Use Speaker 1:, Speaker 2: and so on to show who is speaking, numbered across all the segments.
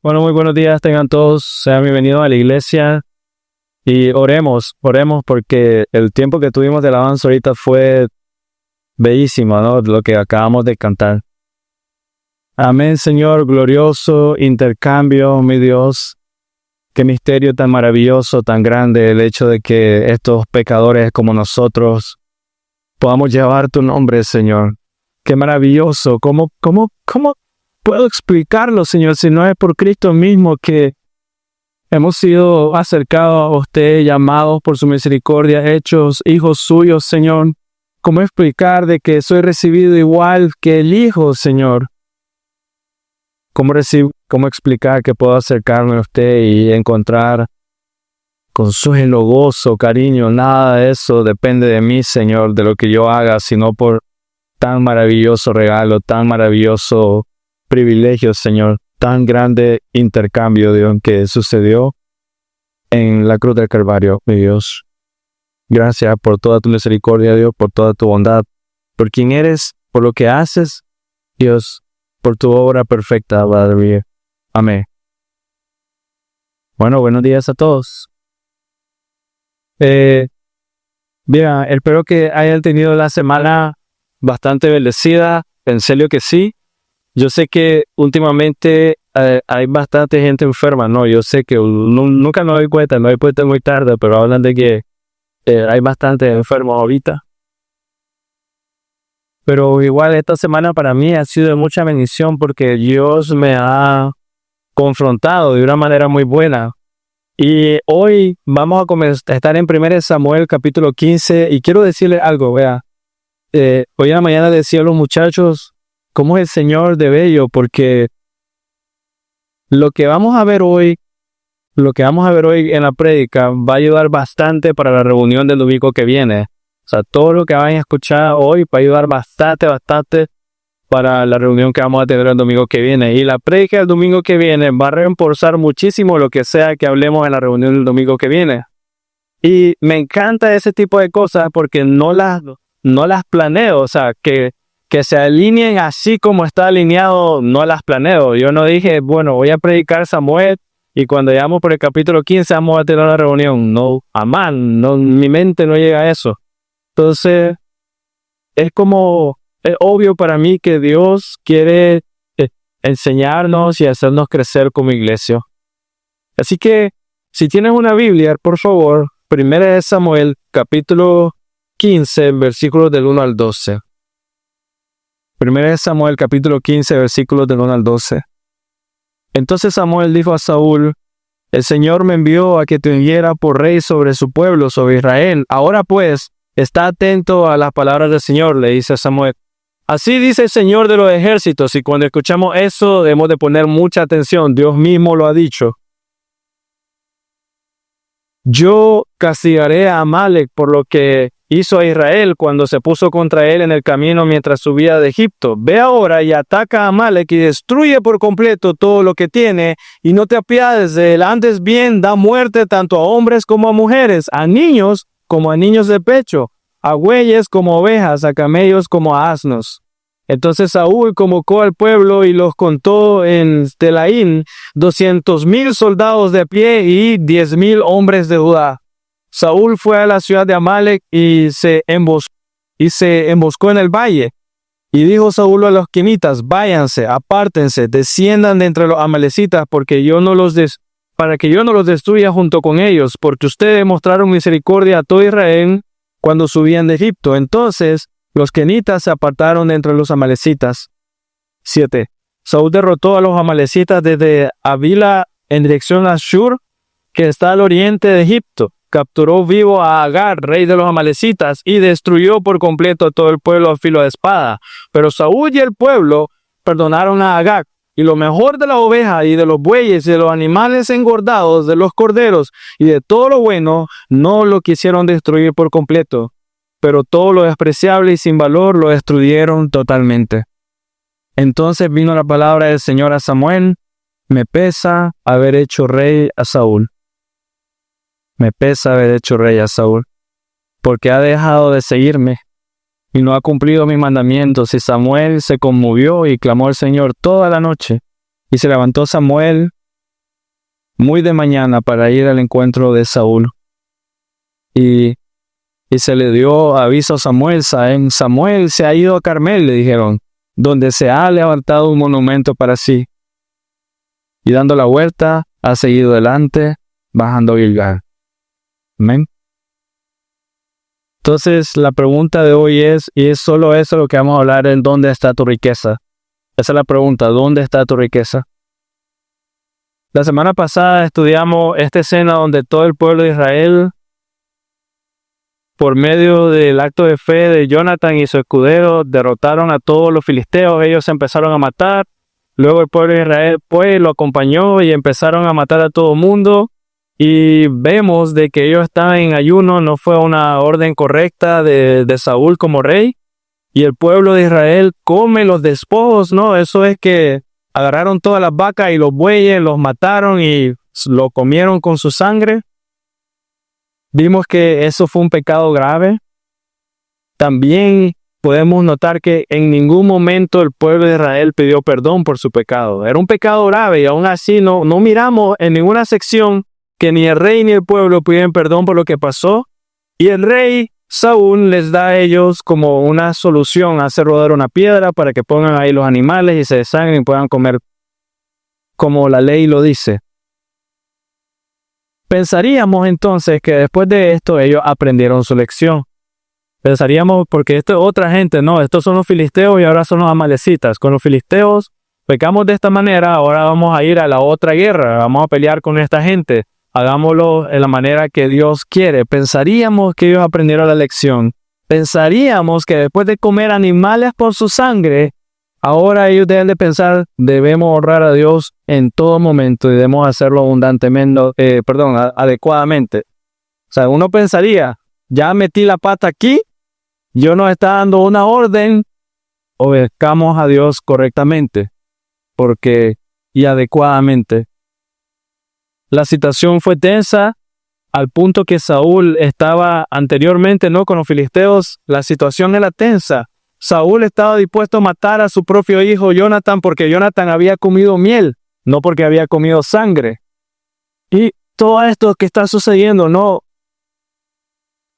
Speaker 1: Bueno, muy buenos días tengan todos. Sean bienvenidos a la iglesia y oremos porque el tiempo que tuvimos de alabanza ahorita fue bellísimo, ¿no? Lo que acabamos de cantar. Amén, Señor, glorioso intercambio, mi Dios. Qué misterio tan maravilloso, tan grande el hecho de que estos pecadores como nosotros podamos llevar tu nombre, Señor. Qué maravilloso. ¿Cómo puedo explicarlo, Señor, si no es por Cristo mismo que hemos sido acercados a usted, llamados por su misericordia, hechos hijos suyos, Señor? ¿Cómo explicar de que soy recibido igual que el Hijo, Señor? ¿Cómo explicar que puedo acercarme a usted y encontrar consuelo, gozo, cariño? Nada de eso depende de mí, Señor, de lo que yo haga, sino por tan maravilloso regalo, tan maravilloso privilegio, Señor, tan grande intercambio, Dios, que sucedió en la cruz del Calvario, mi Dios. Gracias por toda tu misericordia, Dios, por toda tu bondad, por quien eres, por lo que haces, Dios, por tu obra perfecta, Padre mío. Amén. Bueno, buenos días a todos. Bien, espero que hayan tenido la semana bastante bendecida. En serio que sí. Yo sé que últimamente hay bastante gente enferma, ¿no? Yo sé que nunca me doy cuenta muy tarde, pero hablan de que hay bastante enfermos ahorita. Pero igual esta semana para mí ha sido de mucha bendición porque Dios me ha confrontado de una manera muy buena. Y hoy vamos a estar en 1 Samuel capítulo 15 y quiero decirles algo, vea. Hoy en la mañana decía a los muchachos cómo es el Señor de bello, porque lo que vamos a ver hoy en la prédica va a ayudar bastante para la reunión del domingo que viene. O sea, todo lo que vayan a escuchar hoy va a ayudar bastante para la reunión que vamos a tener el domingo que viene. Y la prédica del domingo que viene va a reforzar muchísimo lo que sea que hablemos en la reunión del domingo que viene. Y me encanta ese tipo de cosas porque no las planeo, o sea, que se alineen así como está alineado, no las planeo. Yo no dije, bueno, voy a predicar Samuel y cuando llegamos por el capítulo 15 vamos a tener una reunión. No, amán, no, mi mente no llega a eso. Entonces, es obvio para mí que Dios quiere enseñarnos y hacernos crecer como iglesia. Así que, si tienes una Biblia, por favor, 1 Samuel, capítulo 15, versículos del 1 al 12. 1 Samuel, capítulo 15, versículos del 1 al 12. Entonces Samuel dijo a Saúl: el Señor me envió a que te ungiera por rey sobre su pueblo, sobre Israel. Ahora pues, está atento a las palabras del Señor, le dice Samuel. Así dice el Señor de los ejércitos, y cuando escuchamos eso debemos de poner mucha atención. Dios mismo lo ha dicho. Yo castigaré a Amalek por lo que hizo a Israel cuando se puso contra él en el camino mientras subía de Egipto. Ve ahora y ataca a Amalek y destruye por completo todo lo que tiene, y no te apiades de él. Antes bien, da muerte tanto a hombres como a mujeres, a niños como a niños de pecho, a bueyes como a ovejas, a camellos como a asnos. Entonces Saúl convocó al pueblo y los contó en Telaín, 200,000 soldados de pie y 10,000 hombres de Judá. Saúl fue a la ciudad de Amalek y se emboscó en el valle. Y dijo Saúl a los quenitas: váyanse, apártense, desciendan de entre los amalecitas, para que yo no los destruya junto con ellos, porque ustedes mostraron misericordia a todo Israel cuando subían de Egipto. Entonces los quenitas se apartaron de entre los amalecitas. 7. Saúl derrotó a los amalecitas desde Avila en dirección a Shur, que está al oriente de Egipto. Capturó vivo a Agar, rey de los amalecitas, y destruyó por completo a todo el pueblo a filo de espada. Pero Saúl y el pueblo perdonaron a Agar, y lo mejor de la oveja y de los bueyes y de los animales engordados, de los corderos y de todo lo bueno, no lo quisieron destruir por completo. Pero todo lo despreciable y sin valor lo destruyeron totalmente. Entonces vino la palabra del Señor a Samuel: me pesa haber hecho rey a Saúl. Me pesa haber hecho rey a Saúl, porque ha dejado de seguirme y no ha cumplido mis mandamientos. Y Samuel se conmovió y clamó al Señor toda la noche. Y se levantó Samuel muy de mañana para ir al encuentro de Saúl. Y se le dio aviso a Samuel. Samuel se ha ido a Carmel, le dijeron, donde se ha levantado un monumento para sí. Y dando la vuelta, ha seguido adelante, bajando a Gilgal. Amén. Entonces, la pregunta de hoy es, y es solo eso lo que vamos a hablar, en ¿dónde está tu riqueza? Esa es la pregunta, ¿dónde está tu riqueza? La semana pasada estudiamos esta escena donde todo el pueblo de Israel, por medio del acto de fe de Jonathan y su escudero, derrotaron a todos los filisteos. Ellos se empezaron a matar. Luego el pueblo de Israel lo acompañó y empezaron a matar a todo el mundo. Y vemos de que ellos estaban en ayuno, no fue una orden correcta de Saúl como rey. Y el pueblo de Israel come los despojos, ¿no? Eso es que agarraron todas las vacas y los bueyes, los mataron y lo comieron con su sangre. Vimos que eso fue un pecado grave. También podemos notar que en ningún momento el pueblo de Israel pidió perdón por su pecado. Era un pecado grave y aún así no miramos en ninguna sección que ni el rey ni el pueblo pidieron perdón por lo que pasó. Y el rey Saúl les da a ellos como una solución, hacer rodar una piedra para que pongan ahí los animales y se desangren y puedan comer como la ley lo dice. Pensaríamos entonces que después de esto ellos aprendieron su lección. Pensaríamos, porque esto es otra gente, no, estos son los filisteos y ahora son los amalecitas. Con los filisteos pecamos de esta manera, ahora vamos a ir a la otra guerra, vamos a pelear con esta gente. Hagámoslo en la manera que Dios quiere. Pensaríamos que ellos aprendieron la lección. Pensaríamos que después de comer animales por su sangre, ahora ellos deben de pensar, debemos honrar a Dios en todo momento y debemos hacerlo adecuadamente. O sea, uno pensaría, ya metí la pata aquí, Dios nos está dando una orden, obedezcamos a Dios correctamente y adecuadamente. La situación fue tensa al punto que Saúl estaba anteriormente, ¿no? Con los filisteos, la situación era tensa. Saúl estaba dispuesto a matar a su propio hijo Jonathan porque Jonathan había comido miel, no porque había comido sangre. Y todo esto que está sucediendo, ¿no?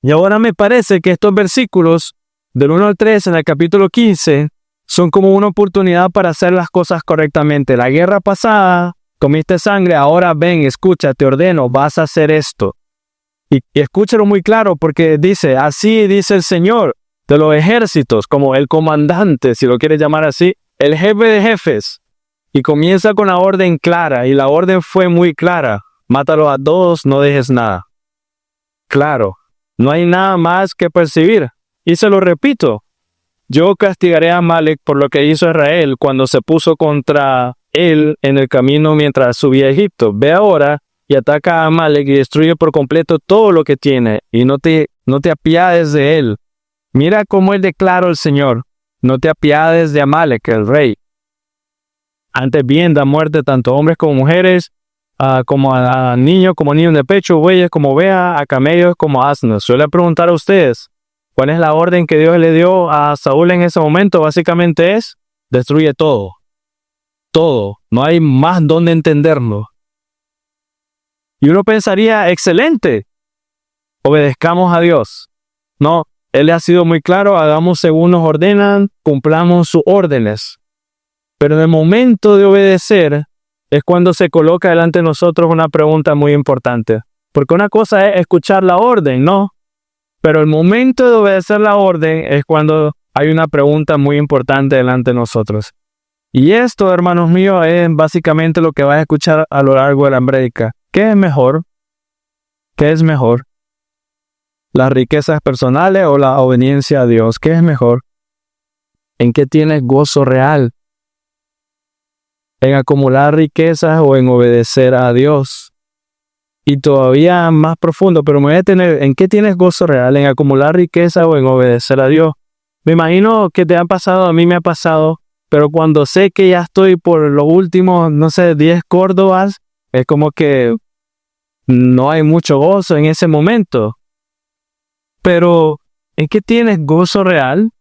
Speaker 1: Y ahora me parece que estos versículos del 1 al 3 en el capítulo 15 son como una oportunidad para hacer las cosas correctamente. La guerra pasada, comiste sangre, ahora ven, escucha, te ordeno, vas a hacer esto. Y escúchalo muy claro porque dice, así dice el Señor de los ejércitos, como el comandante, si lo quieres llamar así, el jefe de jefes. Y comienza con la orden clara, y la orden fue muy clara. Mátalos a todos, no dejes nada. Claro, no hay nada más que percibir. Y se lo repito, yo castigaré a Amalek por lo que hizo Israel cuando se puso contra él en el camino mientras subía a Egipto. Ve ahora y ataca a Amalek y destruye por completo todo lo que tiene, y no te apiades de él. Mira cómo él declaró el Señor, no te apiades de Amalek, el rey. Antes bien da muerte tanto a hombres como mujeres, como a niños de pecho, bueyes como ovejas, a camellos como a asnos. Yo le preguntar a ustedes, ¿cuál es la orden que Dios le dio a Saúl en ese momento? Básicamente es, destruye todo. Todo. No hay más donde entenderlo. Y uno pensaría, excelente, obedezcamos a Dios. No, Él ha sido muy claro, hagamos según nos ordenan, cumplamos sus órdenes. Pero en el momento de obedecer es cuando se coloca delante de nosotros una pregunta muy importante. Porque una cosa es escuchar la orden, ¿no? Pero el momento de obedecer la orden es cuando hay una pregunta muy importante delante de nosotros. Y esto, hermanos míos, es básicamente lo que vas a escuchar a lo largo de la prédica. ¿Qué es mejor? ¿Qué es mejor? ¿Las riquezas personales o la obediencia a Dios? ¿Qué es mejor? ¿En qué tienes gozo real? ¿En acumular riquezas o en obedecer a Dios? Y todavía más profundo, pero me voy a detener, ¿en qué tienes gozo real? ¿En acumular riqueza o en obedecer a Dios? Me imagino que te ha pasado, a mí me ha pasado, pero cuando sé que ya estoy por los últimos, 10 Córdobas, es como que no hay mucho gozo en ese momento. Pero, ¿en qué tienes gozo real?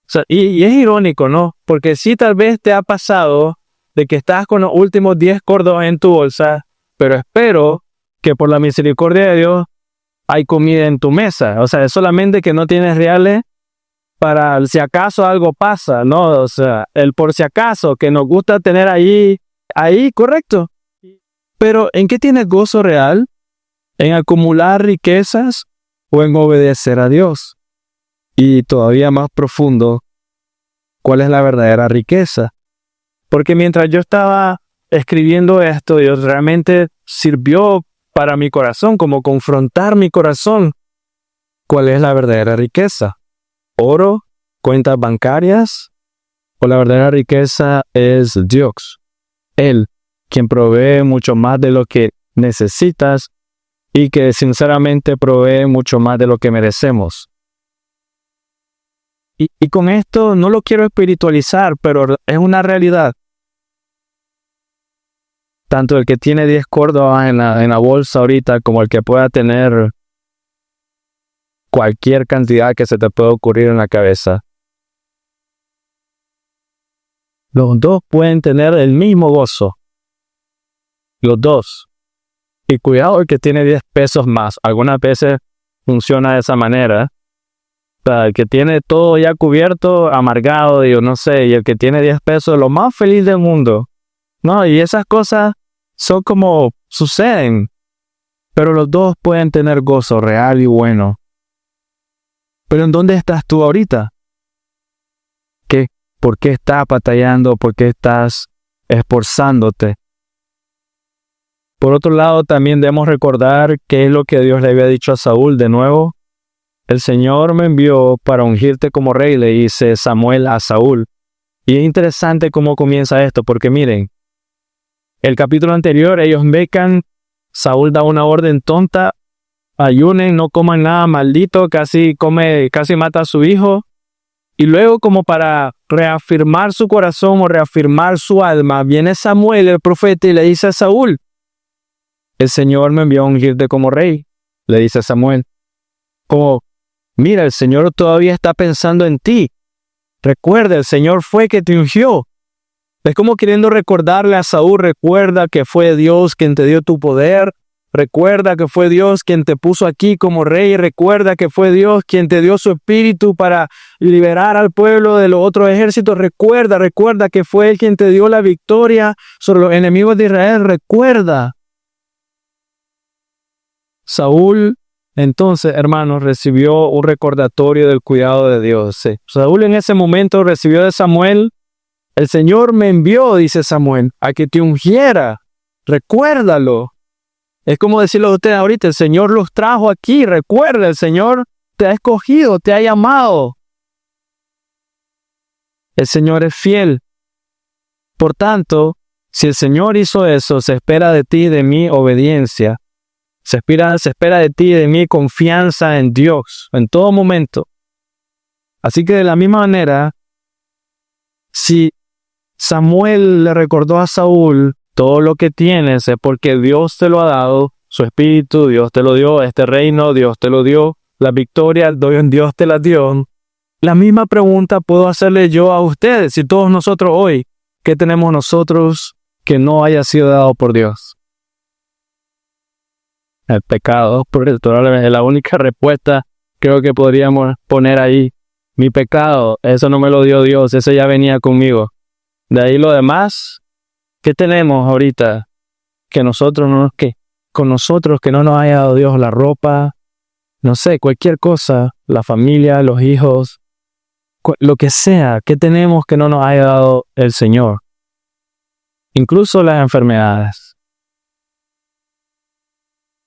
Speaker 1: O sea, y es irónico, ¿no? Porque sí, tal vez te ha pasado de que estás con los últimos 10 Córdobas en tu bolsa pero espero que por la misericordia de Dios hay comida en tu mesa. O sea, es solamente que no tienes reales para si acaso algo pasa, ¿no? O sea, el por si acaso que nos gusta tener ahí, correcto. Pero ¿en qué tienes gozo real? ¿En acumular riquezas o en obedecer a Dios? Y todavía más profundo, ¿cuál es la verdadera riqueza? Porque mientras yo estaba escribiendo esto, Dios realmente sirvió para mi corazón, como confrontar mi corazón. ¿Cuál es la verdadera riqueza? ¿Oro? ¿Cuentas bancarias? ¿O la verdadera riqueza es Dios? Él, quien provee mucho más de lo que necesitas y que sinceramente provee mucho más de lo que merecemos. Y con esto no lo quiero espiritualizar, pero es una realidad. Tanto el que tiene 10 córdobas en la bolsa ahorita como el que pueda tener cualquier cantidad que se te pueda ocurrir en la cabeza. Los dos pueden tener el mismo gozo. Los dos. Y cuidado el que tiene 10 pesos más. Algunas veces funciona de esa manera. O sea, el que tiene todo ya cubierto, amargado, yo no sé, y el que tiene 10 pesos, lo más feliz del mundo. No, y esas cosas son como suceden. Pero los dos pueden tener gozo real y bueno. Pero ¿en dónde estás tú ahorita? ¿Por qué estás batallando? ¿Por qué estás esforzándote? Por otro lado, también debemos recordar qué es lo que Dios le había dicho a Saúl de nuevo. El Señor me envió para ungirte como rey, le dice Samuel a Saúl. Y es interesante cómo comienza esto, porque miren, el capítulo anterior ellos pecan, Saúl da una orden tonta, ayunen, no coman nada maldito, casi mata a su hijo. Y luego, como para reafirmar su corazón o reafirmar su alma, viene Samuel, el profeta, y le dice a Saúl, el Señor me envió a ungirte como rey, le dice a Samuel. Como, mira, el Señor todavía está pensando en ti. Recuerda, el Señor fue que te ungió. Es como queriendo recordarle a Saúl, recuerda que fue Dios quien te dio tu poder. Recuerda que fue Dios quien te puso aquí como rey. Recuerda que fue Dios quien te dio su espíritu para liberar al pueblo de los otros ejércitos. Recuerda que fue Él quien te dio la victoria sobre los enemigos de Israel. Recuerda. Saúl, entonces, hermanos, recibió un recordatorio del cuidado de Dios. Sí. Saúl en ese momento recibió de Samuel, el Señor me envió, dice Samuel, a que te ungiera. Recuérdalo. Es como decirlo a ustedes ahorita, el Señor los trajo aquí, recuerda, el Señor te ha escogido, te ha llamado. El Señor es fiel. Por tanto, si el Señor hizo eso, se espera de ti y de mí obediencia. Se espera de ti y de mí confianza en Dios, en todo momento. Así que de la misma manera, si Samuel le recordó a Saúl, todo lo que tienes es porque Dios te lo ha dado, su espíritu, Dios te lo dio, este reino, Dios te lo dio, la victoria, Dios te la dio. La misma pregunta puedo hacerle yo a ustedes y todos nosotros hoy. ¿Qué tenemos nosotros que no haya sido dado por Dios? El pecado, probablemente es la única respuesta creo que podríamos poner ahí. Mi pecado, eso no me lo dio Dios, eso ya venía conmigo. De ahí lo demás, ¿qué tenemos ahorita? Con nosotros que no nos haya dado Dios la ropa, no sé, cualquier cosa, la familia, los hijos, lo que sea, ¿qué tenemos que no nos haya dado el Señor? Incluso las enfermedades.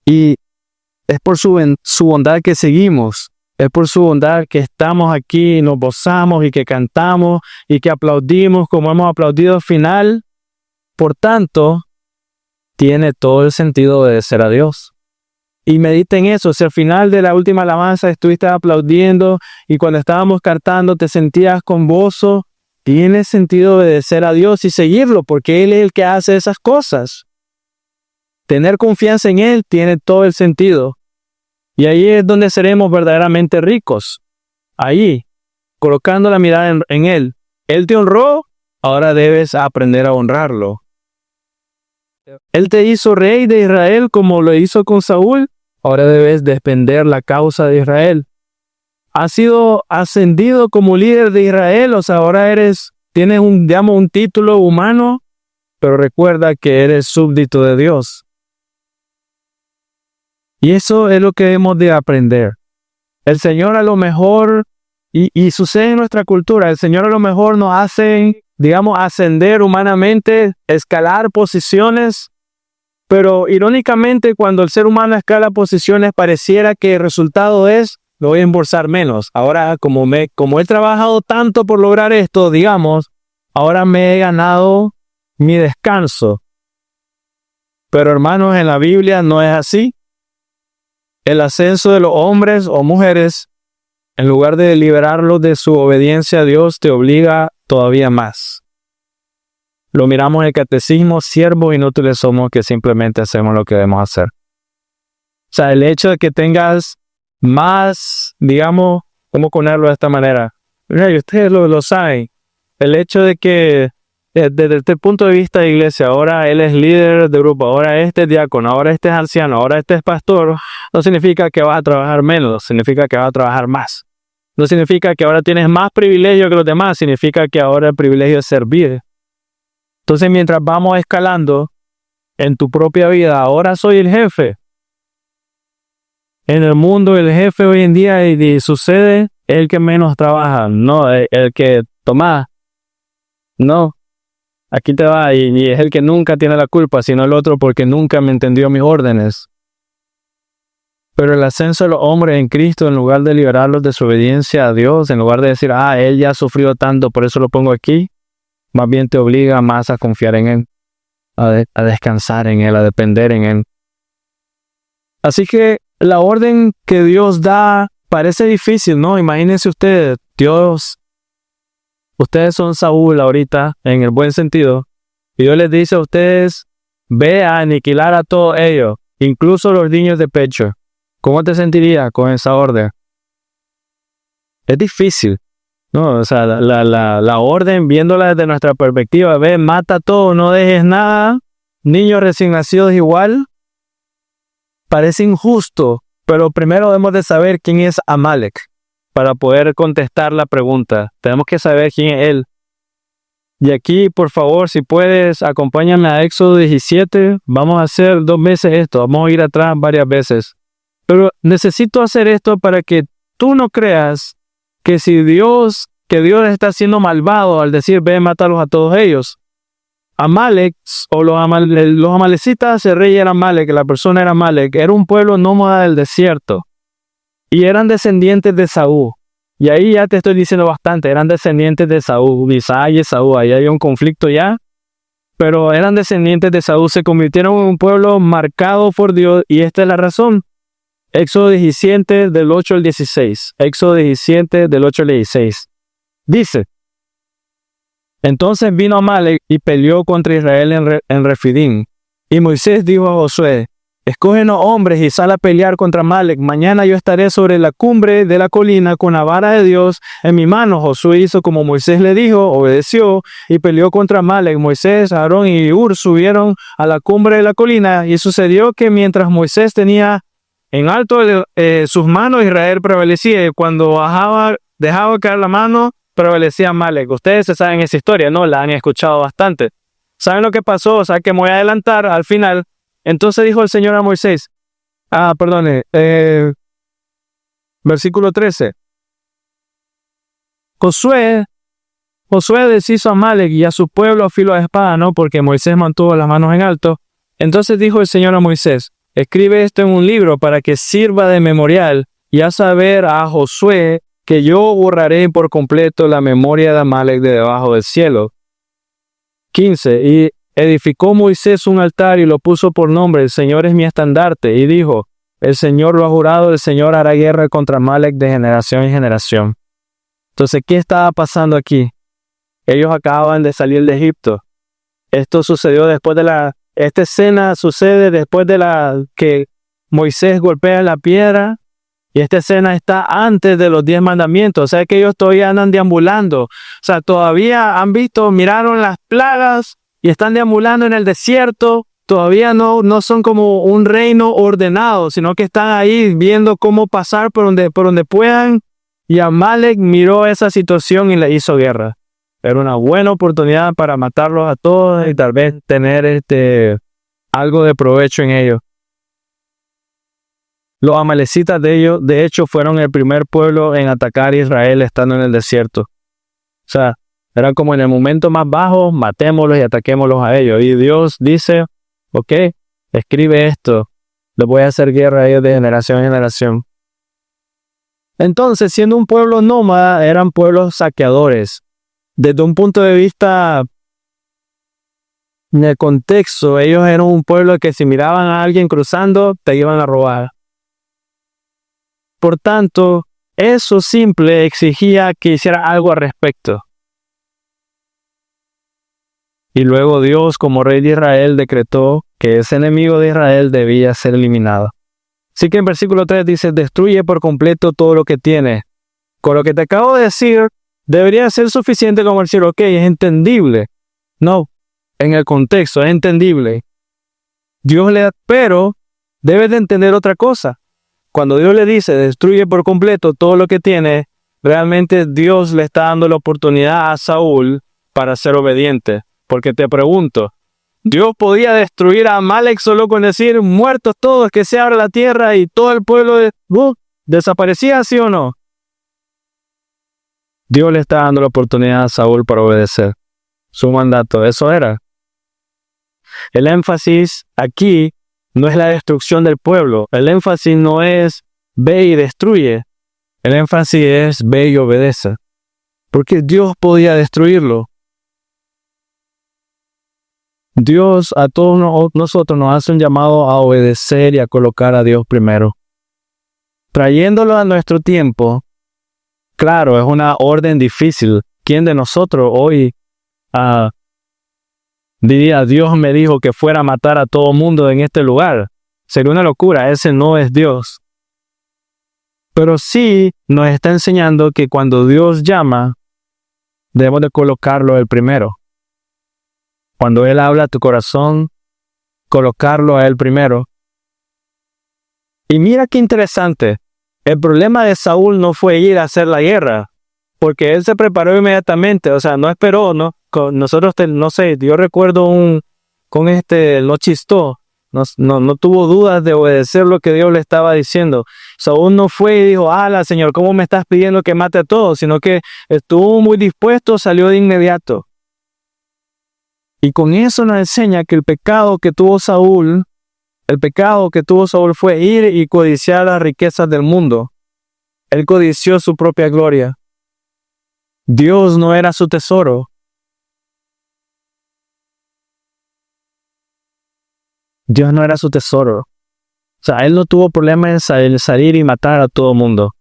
Speaker 1: Y es por su bondad que seguimos. Es por su bondad que estamos aquí y nos gozamos y que cantamos y que aplaudimos como hemos aplaudido al final. Por tanto, tiene todo el sentido obedecer a Dios. Y medita en eso. Si al final de la última alabanza estuviste aplaudiendo y cuando estábamos cantando te sentías con gozo, tiene sentido obedecer a Dios y seguirlo porque Él es el que hace esas cosas. Tener confianza en Él tiene todo el sentido. Y ahí es donde seremos verdaderamente ricos. Ahí, colocando la mirada en Él. Él te honró, ahora debes aprender a honrarlo. Él te hizo rey de Israel como lo hizo con Saúl. Ahora debes defender la causa de Israel. Has sido ascendido como líder de Israel, o sea, ahora tienes un título humano, pero recuerda que eres súbdito de Dios. Y eso es lo que hemos de aprender. El Señor a lo mejor, y sucede en nuestra cultura, el Señor a lo mejor nos hace, ascender humanamente, escalar posiciones, pero irónicamente cuando el ser humano escala posiciones pareciera que el resultado es, lo voy a embolsar menos. Ahora, como he trabajado tanto por lograr esto, ahora me he ganado mi descanso. Pero hermanos, en la Biblia no es así. El ascenso de los hombres o mujeres, en lugar de liberarlos de su obediencia a Dios, te obliga todavía más. Lo miramos en el catecismo, siervos inútiles somos que simplemente hacemos lo que debemos hacer. O sea, el hecho de que tengas más, ¿cómo ponerlo de esta manera? Y ustedes lo saben. El hecho de que desde este punto de vista de iglesia, ahora él es líder de grupo, ahora este es diácono, ahora este es anciano, ahora este es pastor, no significa que vas a trabajar menos, significa que vas a trabajar más. No significa que ahora tienes más privilegio que los demás, significa que ahora el privilegio es servir. Entonces, mientras vamos escalando en tu propia vida, ahora soy el jefe. En el mundo, el jefe hoy en día, y sucede, es el que menos trabaja, no el que toma. No, aquí te va, y es el que nunca tiene la culpa, sino el otro porque nunca me entendió mis órdenes. Pero el ascenso de los hombres en Cristo, en lugar de liberarlos de su obediencia a Dios, en lugar de decir, él ya ha sufrido tanto, por eso lo pongo aquí, más bien te obliga más a confiar en Él, a descansar en Él, a depender en Él. Así que la orden que Dios da parece difícil, ¿no? Imagínense ustedes, ustedes son Saúl ahorita, en el buen sentido, y Dios les dice a ustedes, ve a aniquilar a todos ellos, incluso los niños de pecho. ¿Cómo te sentirías con esa orden? Es difícil, ¿no? O sea, la orden, viéndola desde nuestra perspectiva, ve, mata todo, no dejes nada, niños recién nacidos igual, parece injusto, pero primero debemos de saber quién es Amalek para poder contestar la pregunta. Tenemos que saber quién es él. Y aquí, por favor, si puedes, acompáñame a Éxodo 17. Vamos a hacer 2 veces esto. Vamos a ir atrás varias veces. Pero necesito hacer esto para que tú no creas que Dios está siendo malvado al decir, ve, mátalos a todos ellos. Amalek, o los amalecitas, el rey era Amalek, la persona era Amalek, era un pueblo nómada del desierto. Y eran descendientes de Saúl. Y ahí ya te estoy diciendo bastante, eran descendientes de Saúl, Isaac y Esaú, ahí había un conflicto ya. Pero eran descendientes de Saúl, se convirtieron en un pueblo marcado por Dios, y esta es la razón. Éxodo 17 del 8 al 16. Éxodo 17 del 8 al 16. Dice, entonces vino Amalek y peleó contra Israel en Refidim. Y Moisés dijo a Josué, escógenos hombres y sal a pelear contra Amalek. Mañana yo estaré sobre la cumbre de la colina con la vara de Dios en mi mano. Josué hizo como Moisés le dijo, obedeció y peleó contra Amalek. Moisés, Aarón y Hur subieron a la cumbre de la colina, y sucedió que mientras Moisés tenía en alto sus manos, Israel prevalecía, y cuando dejaba caer la mano, prevalecía Amalek. Ustedes se saben esa historia, ¿no? La han escuchado bastante. ¿Saben lo que pasó? O sea, que me voy a adelantar al final. Entonces dijo el Señor a Moisés, versículo 13. Josué deshizo a Amalek y a su pueblo a filo de espada, ¿no? Porque Moisés mantuvo las manos en alto. Entonces dijo el Señor a Moisés, escribe esto en un libro para que sirva de memorial, y haz saber a Josué que yo borraré por completo la memoria de Amalek de debajo del cielo. 15. Y edificó Moisés un altar y lo puso por nombre, el Señor es mi estandarte, y dijo, el Señor lo ha jurado, el Señor hará guerra contra Amalek de generación en generación. Entonces, ¿qué estaba pasando aquí? Ellos acababan de salir de Egipto. Esto sucedió después de esta escena sucede después de que Moisés golpea la piedra, y esta escena está antes de los 10 mandamientos. O sea que ellos todavía andan deambulando. O sea, todavía miraron las plagas y están deambulando en el desierto. todavía no son como un reino ordenado, sino que están ahí viendo cómo pasar por donde puedan. Y Amalek miró esa situación y le hizo guerra. Era una buena oportunidad para matarlos a todos y tal vez tener algo de provecho en ellos. Los amalecitas de hecho, fueron el primer pueblo en atacar a Israel estando en el desierto. O sea, era como en el momento más bajo, matémoslos y ataquémoslos a ellos. Y Dios dice, ok, escribe esto, les voy a hacer guerra a ellos de generación en generación. Entonces, siendo un pueblo nómada, eran pueblos saqueadores. Desde un punto de vista de contexto, ellos eran un pueblo que si miraban a alguien cruzando, te iban a robar. Por tanto, eso simple exigía que hiciera algo al respecto. Y luego Dios, como rey de Israel, decretó que ese enemigo de Israel debía ser eliminado. Así que en versículo 3 dice, destruye por completo todo lo que tiene. Con lo que te acabo de decir, debería ser suficiente como decir, ok, es entendible. No, en el contexto es entendible. Pero debes de entender otra cosa. Cuando Dios le dice, destruye por completo todo lo que tiene, realmente Dios le está dando la oportunidad a Saúl para ser obediente. Porque te pregunto, ¿Dios podía destruir a Amalek solo con decir, muertos todos, que se abra la tierra y todo el pueblo desaparecía, sí o no? Dios le está dando la oportunidad a Saúl para obedecer su mandato. Eso era. El énfasis aquí no es la destrucción del pueblo. El énfasis no es ve y destruye. El énfasis es ve y obedece. Porque Dios podía destruirlo. Dios a todos nosotros nos hace un llamado a obedecer y a colocar a Dios primero. Trayéndolo a nuestro tiempo, claro, es una orden difícil. ¿Quién de nosotros hoy diría, Dios me dijo que fuera a matar a todo mundo en este lugar? Sería una locura, ese no es Dios. Pero sí nos está enseñando que cuando Dios llama, debemos de colocarlo el primero. Cuando Él habla a tu corazón, colocarlo a Él primero. Y mira qué interesante. El problema de Saúl no fue ir a hacer la guerra, porque él se preparó inmediatamente, o sea, no esperó, ¿no? Nosotros, no sé, yo recuerdo no chistó, no tuvo dudas de obedecer lo que Dios le estaba diciendo. Saúl no fue y dijo, Señor, ¿cómo me estás pidiendo que mate a todos? Sino que estuvo muy dispuesto, salió de inmediato. Y con eso nos enseña que el pecado que tuvo Saúl fue ir y codiciar las riquezas del mundo. Él codició su propia gloria. Dios no era su tesoro. Dios no era su tesoro. O sea, él no tuvo problema en salir y matar a todo el mundo.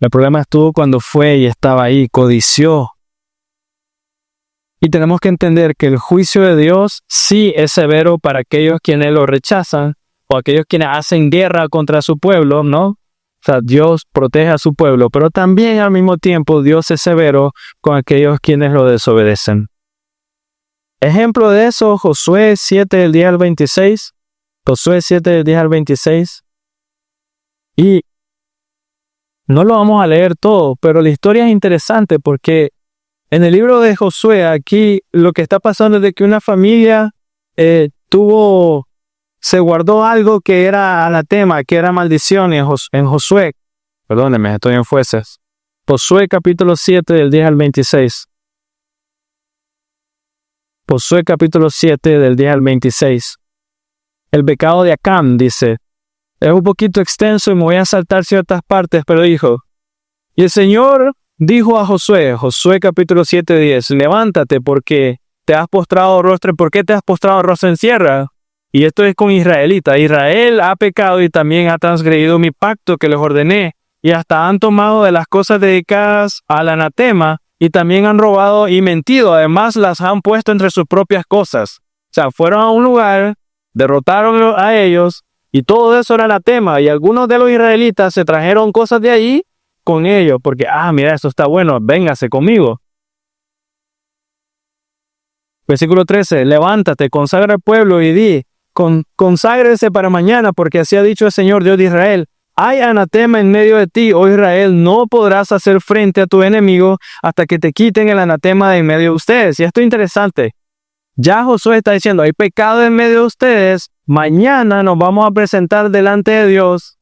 Speaker 1: El problema estuvo cuando fue y estaba ahí, codició. Y tenemos que entender que el juicio de Dios sí es severo para aquellos quienes lo rechazan o aquellos quienes hacen guerra contra su pueblo, ¿no? O sea, Dios protege a su pueblo, pero también al mismo tiempo Dios es severo con aquellos quienes lo desobedecen. Ejemplo de eso, Josué 7, del 10 al 26. Josué 7, del 10 al 26. Y no lo vamos a leer todo, pero la historia es interesante porque en el libro de Josué, aquí lo que está pasando es de que una familia se guardó algo que era anatema, que era maldición en Josué. Perdónenme, estoy en Jueces. Josué capítulo 7 del 10 al 26. Josué capítulo 7 del 10 al 26. El pecado de Acán, dice. Es un poquito extenso y me voy a saltar ciertas partes, pero dijo. Y el Señor dijo a Josué, Josué capítulo 7, 10, levántate porque te has postrado rostro. ¿Por qué te has postrado rostro en tierra? Y esto es con israelita. Israel ha pecado y también ha transgredido mi pacto que les ordené. Y hasta han tomado de las cosas dedicadas al anatema y también han robado y mentido. Además las han puesto entre sus propias cosas. O sea, fueron a un lugar, derrotaron a ellos y todo eso era anatema. Y algunos de los israelitas se trajeron cosas de allí con ellos, porque, mira, esto está bueno, véngase conmigo. Versículo 13, levántate, consagra al pueblo y di, conságrese para mañana, porque así ha dicho el Señor Dios de Israel. Hay anatema en medio de ti, oh Israel, no podrás hacer frente a tu enemigo hasta que te quiten el anatema de en medio de ustedes. Y esto es interesante. Ya Josué está diciendo, hay pecado en medio de ustedes, mañana nos vamos a presentar delante de Dios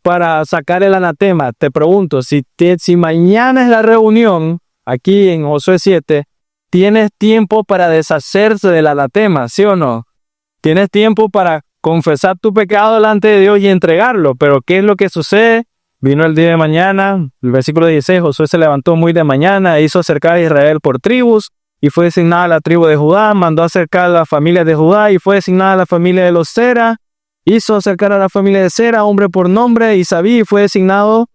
Speaker 1: para sacar el anatema. Te pregunto, si mañana es la reunión, aquí en Josué 7, ¿tienes tiempo para deshacerse del anatema, sí o no? Tienes tiempo para confesar tu pecado delante de Dios y entregarlo. Pero ¿qué es lo que sucede? Vino el día de mañana, el versículo 16, Josué se levantó muy de mañana, hizo acercar a Israel por tribus, y fue designada la tribu de Judá, mandó acercar a la familia de Judá, y fue designada la familia de los Zera, hizo acercar a la familia de Zera, hombre por nombre, y Sabí fue designado,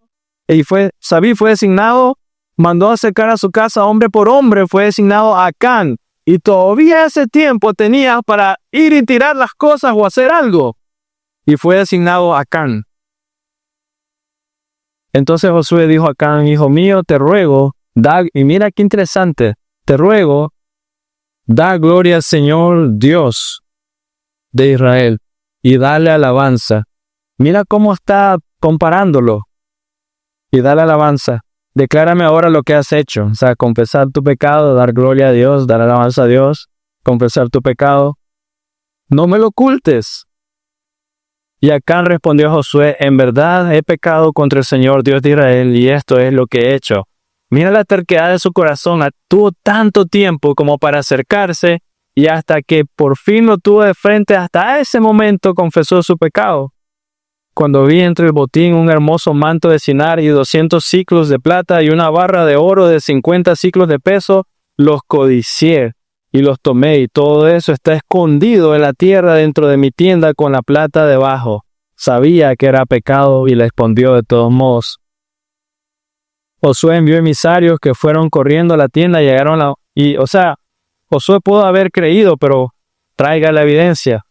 Speaker 1: mandó acercar a su casa hombre por hombre, fue designado Acán. Y todavía ese tiempo tenía para ir y tirar las cosas o hacer algo. Y fue designado Acán. Entonces Josué dijo a Acán, hijo mío, te ruego, y mira qué interesante, te ruego, da gloria al Señor Dios de Israel y dale alabanza. Mira cómo está comparándolo. Y dale alabanza. Declárame ahora lo que has hecho. O sea, confesar tu pecado, dar gloria a Dios, dar alabanza a Dios, confesar tu pecado. No me lo ocultes. Y Acán respondió a Josué, en verdad he pecado contra el Señor Dios de Israel y esto es lo que he hecho. Mira la terquedad de su corazón. Tuvo tanto tiempo como para acercarse y hasta que por fin lo tuvo de frente, hasta ese momento confesó su pecado. Cuando vi entre el botín un hermoso manto de Sinar y 200 siclos de plata y una barra de oro de 50 siclos de peso, los codicié y los tomé, y todo eso está escondido en la tierra dentro de mi tienda con la plata debajo. Sabía que era pecado y le escondió de todos modos. Josué envió emisarios que fueron corriendo a la tienda y llegaron Josué pudo haber creído, pero traiga la evidencia.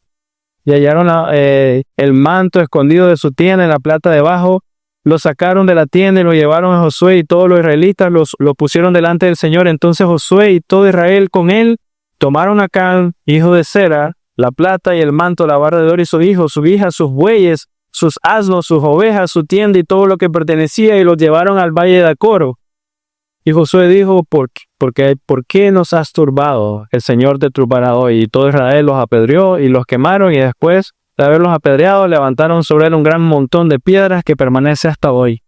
Speaker 1: Y hallaron el manto escondido de su tienda en la plata debajo, lo sacaron de la tienda y lo llevaron a Josué y todos los israelitas lo pusieron delante del Señor. Entonces Josué y todo Israel con él tomaron a Acán, hijo de Zera, la plata y el manto, la barra de oro y su hijo, su hija, sus bueyes, sus asnos, sus ovejas, su tienda y todo lo que pertenecía y los llevaron al valle de Acoro. Y Josué dijo, ¿por qué nos has turbado? El Señor te turbará hoy. Y todo Israel los apedreó y los quemaron, y después de haberlos apedreado, levantaron sobre él un gran montón de piedras que permanece hasta hoy.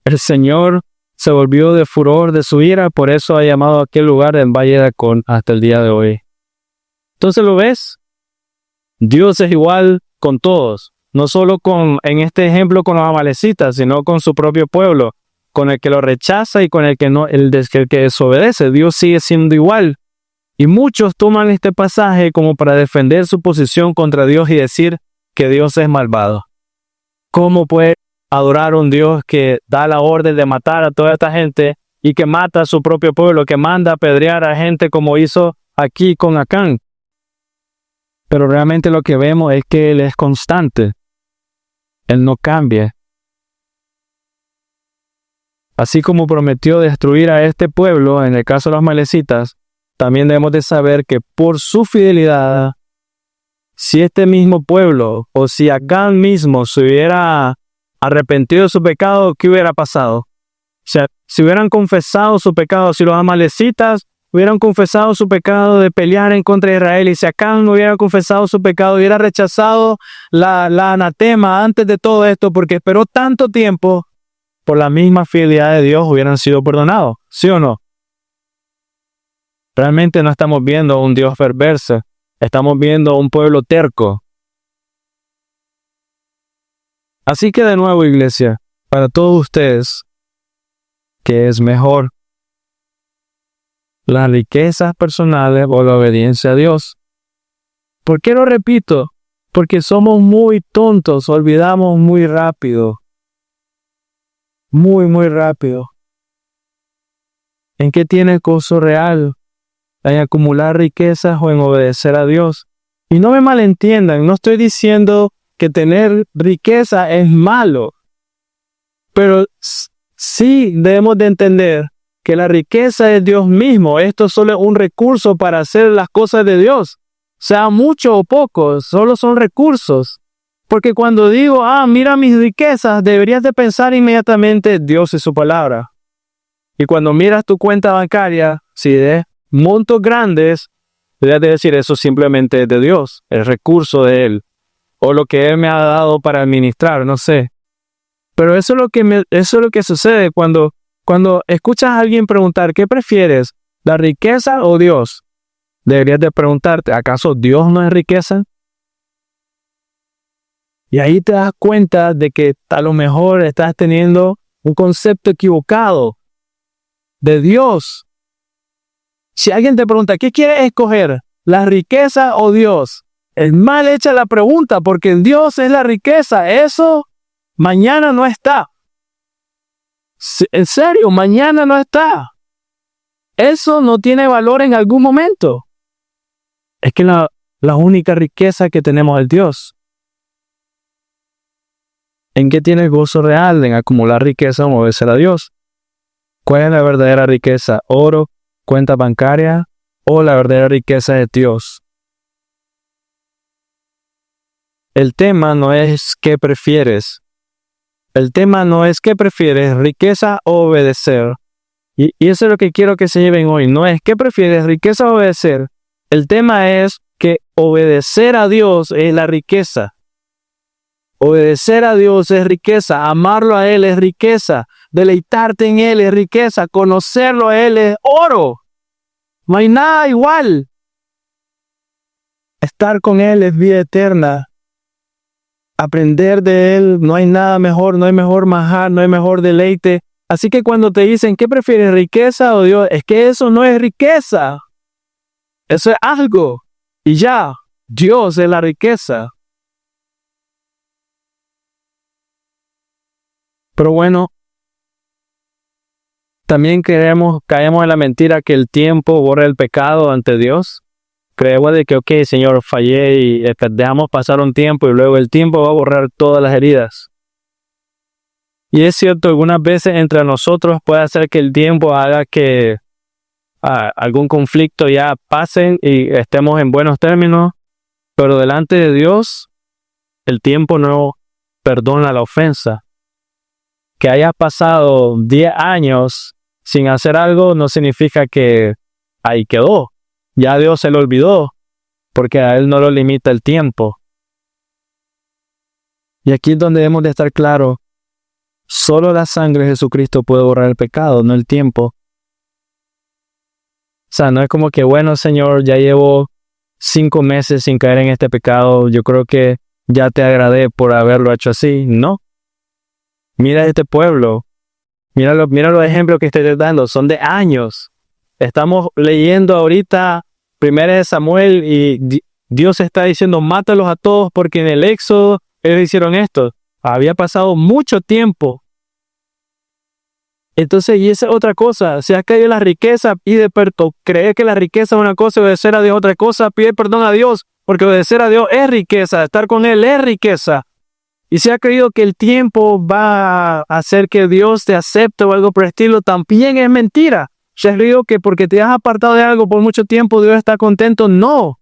Speaker 1: El Señor se volvió de furor de su ira, por eso ha llamado a aquel lugar el Valle de Acón hasta el día de hoy. Entonces, ¿lo ves? Dios es igual con todos, no solo en este ejemplo con los amalecitas, sino con su propio pueblo. Con el que lo rechaza y con el que desobedece. Dios sigue siendo igual. Y muchos toman este pasaje como para defender su posición contra Dios y decir que Dios es malvado. ¿Cómo puede adorar a un Dios que da la orden de matar a toda esta gente y que mata a su propio pueblo, que manda a apedrear a gente como hizo aquí con Acán? Pero realmente lo que vemos es que Él es constante. Él no cambia. Así como prometió destruir a este pueblo, en el caso de los amalecitas, también debemos de saber que por su fidelidad, si este mismo pueblo o si Acán mismo se hubiera arrepentido de su pecado, ¿qué hubiera pasado? O sea, si hubieran confesado su pecado, si los amalecitas hubieran confesado su pecado de pelear en contra de Israel, y si Acán no hubiera confesado su pecado, hubiera rechazado la anatema antes de todo esto, porque esperó tanto tiempo, por la misma fidelidad de Dios hubieran sido perdonados, ¿sí o no? Realmente no estamos viendo un Dios perverso, estamos viendo un pueblo terco. Así que de nuevo, iglesia, para todos ustedes, ¿qué es mejor? ¿Las riquezas personales o la obediencia a Dios? ¿Por qué lo repito? Porque somos muy tontos, olvidamos muy rápido. Muy rápido. ¿En qué tiene gozo real? ¿En acumular riquezas o en obedecer a Dios? Y no me malentiendan, no estoy diciendo que tener riqueza es malo. Pero sí debemos de entender que la riqueza es Dios mismo. Esto solo es un recurso para hacer las cosas de Dios. Sea mucho o poco, solo son recursos. Porque cuando digo, mira mis riquezas, deberías de pensar inmediatamente Dios y su palabra. Y cuando miras tu cuenta bancaria, si de montos grandes, deberías de decir eso simplemente es de Dios, el recurso de Él, o lo que Él me ha dado para administrar, no sé. Pero eso es lo que sucede cuando escuchas a alguien preguntar, ¿qué prefieres? ¿La riqueza o Dios? Deberías de preguntarte, ¿acaso Dios no es riqueza? Y ahí te das cuenta de que a lo mejor estás teniendo un concepto equivocado de Dios. Si alguien te pregunta, ¿qué quieres escoger? ¿La riqueza o Dios? Es mal hecha la pregunta porque Dios es la riqueza. Eso mañana no está. En serio, mañana no está. Eso no tiene valor en algún momento. Es que la única riqueza que tenemos es Dios. ¿En qué tienes gozo real? En acumular riqueza o obedecer a Dios. ¿Cuál es la verdadera riqueza? ¿Oro, cuenta bancaria o la verdadera riqueza de Dios? El tema no es qué prefieres. El tema no es qué prefieres, riqueza o obedecer. Y eso es lo que quiero que se lleven hoy. No es qué prefieres, riqueza o obedecer. El tema es que obedecer a Dios es la riqueza. Obedecer a Dios es riqueza. Amarlo a Él es riqueza. Deleitarte en Él es riqueza. Conocerlo a Él es oro. No hay nada igual. Estar con Él es vida eterna. Aprender de Él, no hay nada mejor, no hay mejor manjar, no hay mejor deleite. Así que cuando te dicen, ¿qué prefieres, riqueza o Dios? Es que eso no es riqueza. Eso es algo. Y ya, Dios es la riqueza. Pero bueno, también caemos en la mentira que el tiempo borra el pecado ante Dios. Creemos de que, ok, Señor, fallé y dejamos pasar un tiempo y luego el tiempo va a borrar todas las heridas. Y es cierto, algunas veces entre nosotros puede hacer que el tiempo haga que algún conflicto ya pase y estemos en buenos términos, pero delante de Dios, el tiempo no perdona la ofensa. Que hayas pasado 10 años sin hacer algo no significa que ahí quedó. Ya Dios se lo olvidó, porque a Él no lo limita el tiempo. Y aquí es donde debemos de estar claros. Solo la sangre de Jesucristo puede borrar el pecado, no el tiempo. O sea, no es como que, bueno, Señor, ya llevo 5 meses sin caer en este pecado. Yo creo que ya te agradé por haberlo hecho así. No. Mira este pueblo. Mira los ejemplos que estoy dando. Son de años. Estamos leyendo ahorita 1 Samuel y Dios está diciendo, mátalos a todos porque en el Éxodo ellos hicieron esto. Había pasado mucho tiempo. Entonces, y esa es otra cosa. Si has caído en la riqueza, pide perdón. Creer que la riqueza es una cosa y obedecer a Dios es otra cosa, pide perdón a Dios. Porque obedecer a Dios es riqueza. Estar con Él es riqueza. Y si has creído que el tiempo va a hacer que Dios te acepte o algo por el estilo, también es mentira. Si has creído que porque te has apartado de algo por mucho tiempo, Dios está contento. No.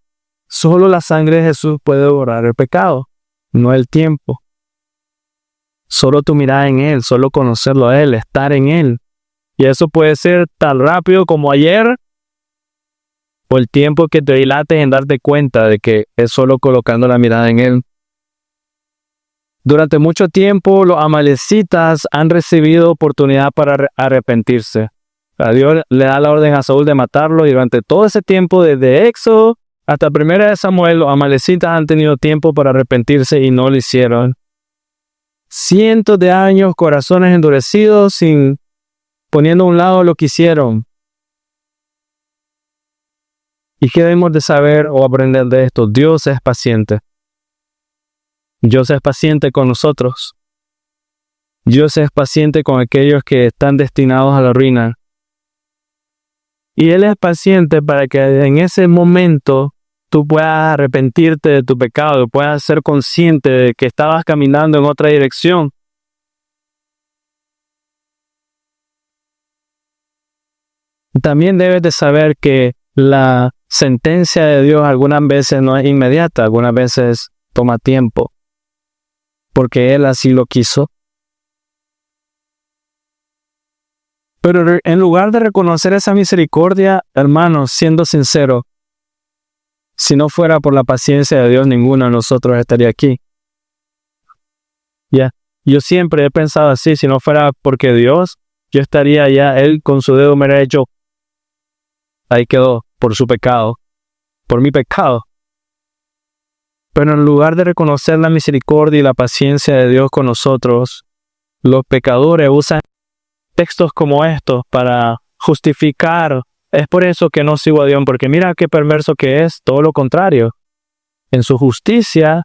Speaker 1: Solo la sangre de Jesús puede borrar el pecado, no el tiempo. Solo tu mirada en Él, solo conocerlo a Él, estar en Él. Y eso puede ser tan rápido como ayer, o el tiempo que te dilates en darte cuenta de que es solo colocando la mirada en Él. Durante mucho tiempo, los amalecitas han recibido oportunidad para arrepentirse. A Dios le da la orden a Saúl de matarlo, y durante todo ese tiempo, desde Éxodo hasta 1 Samuel, los amalecitas han tenido tiempo para arrepentirse y no lo hicieron. Cientos de años, corazones endurecidos, poniendo a un lado lo que hicieron. ¿Y qué debemos de saber o aprender de esto? Dios es paciente. Dios es paciente con nosotros. Dios es paciente con aquellos que están destinados a la ruina. Y Él es paciente para que en ese momento tú puedas arrepentirte de tu pecado, puedas ser consciente de que estabas caminando en otra dirección. También debes de saber que la sentencia de Dios algunas veces no es inmediata, algunas veces toma tiempo, porque Él así lo quiso. Pero en lugar de reconocer esa misericordia, hermanos, siendo sincero, si no fuera por la paciencia de Dios, ninguno de nosotros estaría aquí. Yo siempre he pensado así, si no fuera porque Dios, yo estaría allá, Él con su dedo me hubiera hecho, ahí quedó, por su pecado, por mi pecado. Pero en lugar de reconocer la misericordia y la paciencia de Dios con nosotros, los pecadores usan textos como estos para justificar. Es por eso que no sigo a Dios, porque mira qué perverso que es, todo lo contrario. En su justicia,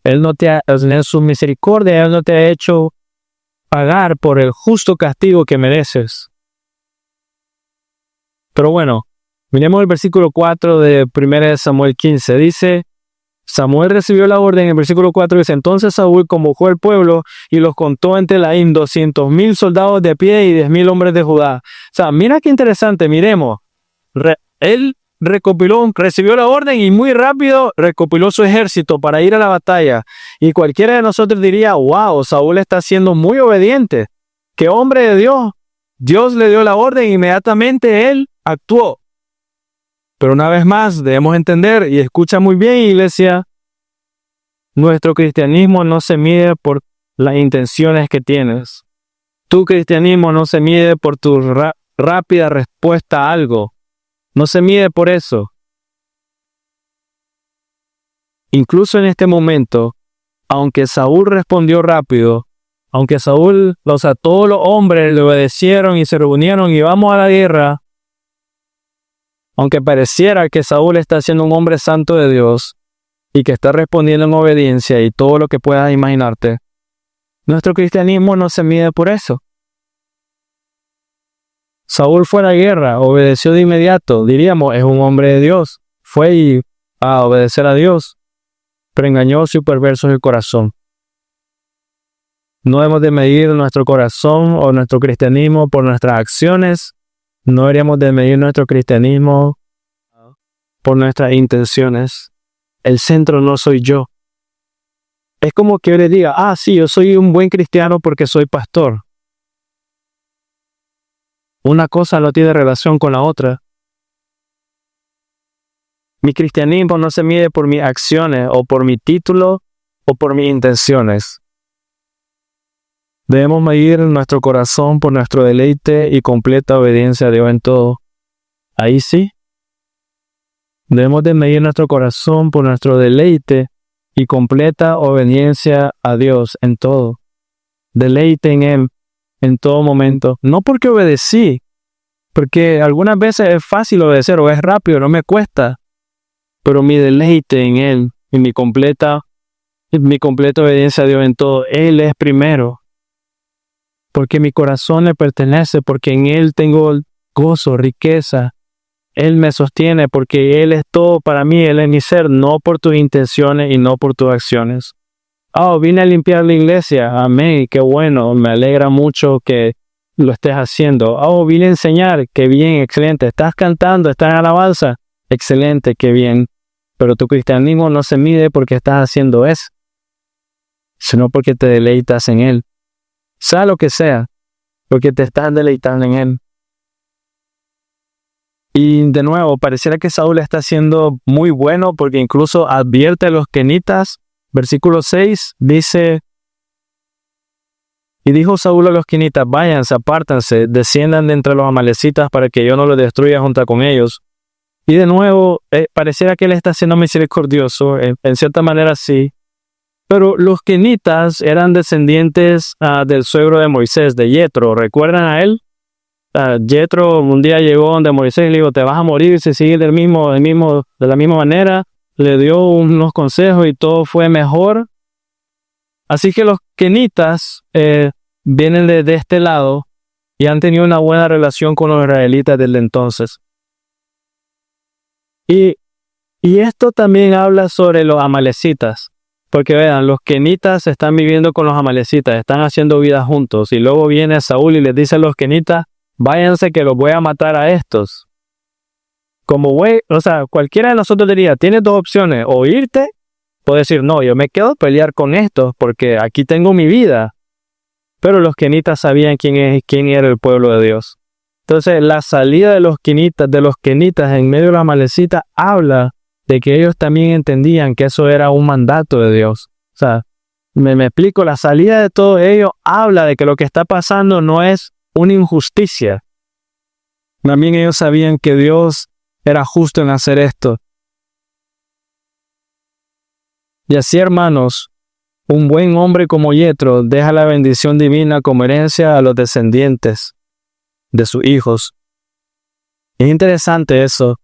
Speaker 1: en su misericordia, Él no te ha hecho pagar por el justo castigo que mereces. Pero bueno, miremos el versículo 4 de 1 Samuel 15. Dice, Samuel recibió la orden, en el versículo 4 dice, entonces Saúl convocó al pueblo y los contó en Telaim, 200,000 soldados de pie y 10,000 hombres de Judá. O sea, mira qué interesante, miremos. Él recibió la orden y muy rápido recopiló su ejército para ir a la batalla. Y cualquiera de nosotros diría, wow, Saúl está siendo muy obediente. ¡Qué hombre de Dios! Dios le dio la orden e inmediatamente él actuó. Pero una vez más, debemos entender, y escucha muy bien, iglesia, nuestro cristianismo no se mide por las intenciones que tienes. Tu cristianismo no se mide por tu rápida respuesta a algo. No se mide por eso. Incluso en este momento, aunque Saúl respondió rápido, aunque todos los hombres le obedecieron y se reunieron y vamos a la guerra, aunque pareciera que Saúl está siendo un hombre santo de Dios y que está respondiendo en obediencia y todo lo que puedas imaginarte, nuestro cristianismo no se mide por eso. Saúl fue a la guerra, obedeció de inmediato, diríamos, es un hombre de Dios, fue a obedecer a Dios, pero engañoso y perverso es el corazón. No hemos de medir nuestro corazón o nuestro cristianismo por nuestras acciones, no deberíamos de medir nuestro cristianismo por nuestras intenciones. El centro no soy yo. Es como que yo le diga, sí, yo soy un buen cristiano porque soy pastor. Una cosa no tiene relación con la otra. Mi cristianismo no se mide por mis acciones o por mi título o por mis intenciones. Debemos medir nuestro corazón por nuestro deleite y completa obediencia a Dios en todo. Ahí sí. Debemos de medir nuestro corazón por nuestro deleite y completa obediencia a Dios en todo. Deleite en Él en todo momento. No porque obedecí, porque algunas veces es fácil obedecer o es rápido, no me cuesta, pero mi deleite en Él y mi completa obediencia a Dios en todo. Él es primero. Porque mi corazón le pertenece, porque en Él tengo gozo, riqueza. Él me sostiene porque Él es todo para mí, Él es mi ser, no por tus intenciones y no por tus acciones. Vine a limpiar la iglesia, amén, qué bueno, me alegra mucho que lo estés haciendo. Vine a enseñar, qué bien, excelente. Estás cantando, estás en alabanza, excelente, qué bien. Pero tu cristianismo no se mide porque estás haciendo eso, sino porque te deleitas en Él. Sea lo que sea, porque te estás deleitando en Él. Y de nuevo, pareciera que Saúl está siendo muy bueno porque incluso advierte a los quenitas. Versículo 6 dice, y dijo Saúl a los quenitas, váyanse, apártanse, desciendan de entre los amalecitas para que yo no los destruya junto con ellos. Y de nuevo, pareciera que él está siendo misericordioso, en cierta manera sí. Pero los quenitas eran descendientes del suegro de Moisés, de Yetro. ¿Recuerdan a él? Yetro un día llegó donde Moisés y le dijo, te vas a morir si sigues de la misma manera. Le dio unos consejos y todo fue mejor. Así que los quenitas vienen de este lado y han tenido una buena relación con los israelitas desde entonces. Y esto también habla sobre los amalecitas. Porque vean, los quenitas están viviendo con los amalecitas, están haciendo vida juntos. Y luego viene Saúl y les dice a los quenitas, váyanse que los voy a matar a estos. Cualquiera de nosotros diría, tienes dos opciones, o irte, o decir, no, yo me quedo a pelear con estos porque aquí tengo mi vida. Pero los kenitas sabían quién era el pueblo de Dios. Entonces, la salida de los kenitas en medio de la amalecita habla de que ellos también entendían que eso era un mandato de Dios. O sea, me explico, la salida de todos ellos habla de que lo que está pasando no es una injusticia. También ellos sabían que Dios era justo en hacer esto. Y así, hermanos, un buen hombre como Yetro deja la bendición divina como herencia a los descendientes de sus hijos. Es interesante eso.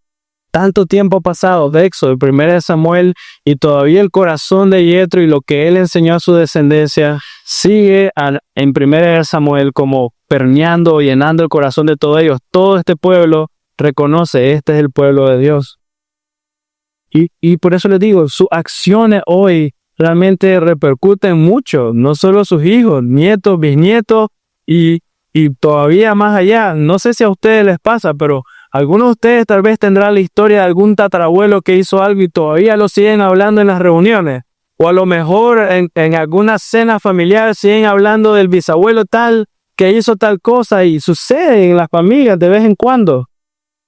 Speaker 1: Tanto tiempo ha pasado de Éxodo, 1 Samuel, y todavía el corazón de Yetro y lo que él enseñó a su descendencia sigue en 1 Samuel como permeando, llenando el corazón de todos ellos. Todo este pueblo reconoce, este es el pueblo de Dios. Y por eso les digo, sus acciones hoy realmente repercuten mucho, no solo sus hijos, nietos, bisnietos y todavía más allá. No sé si a ustedes les pasa, pero algunos de ustedes tal vez tendrán la historia de algún tatarabuelo que hizo algo y todavía lo siguen hablando en las reuniones. O a lo mejor en alguna cena familiar siguen hablando del bisabuelo tal que hizo tal cosa y sucede en las familias de vez en cuando.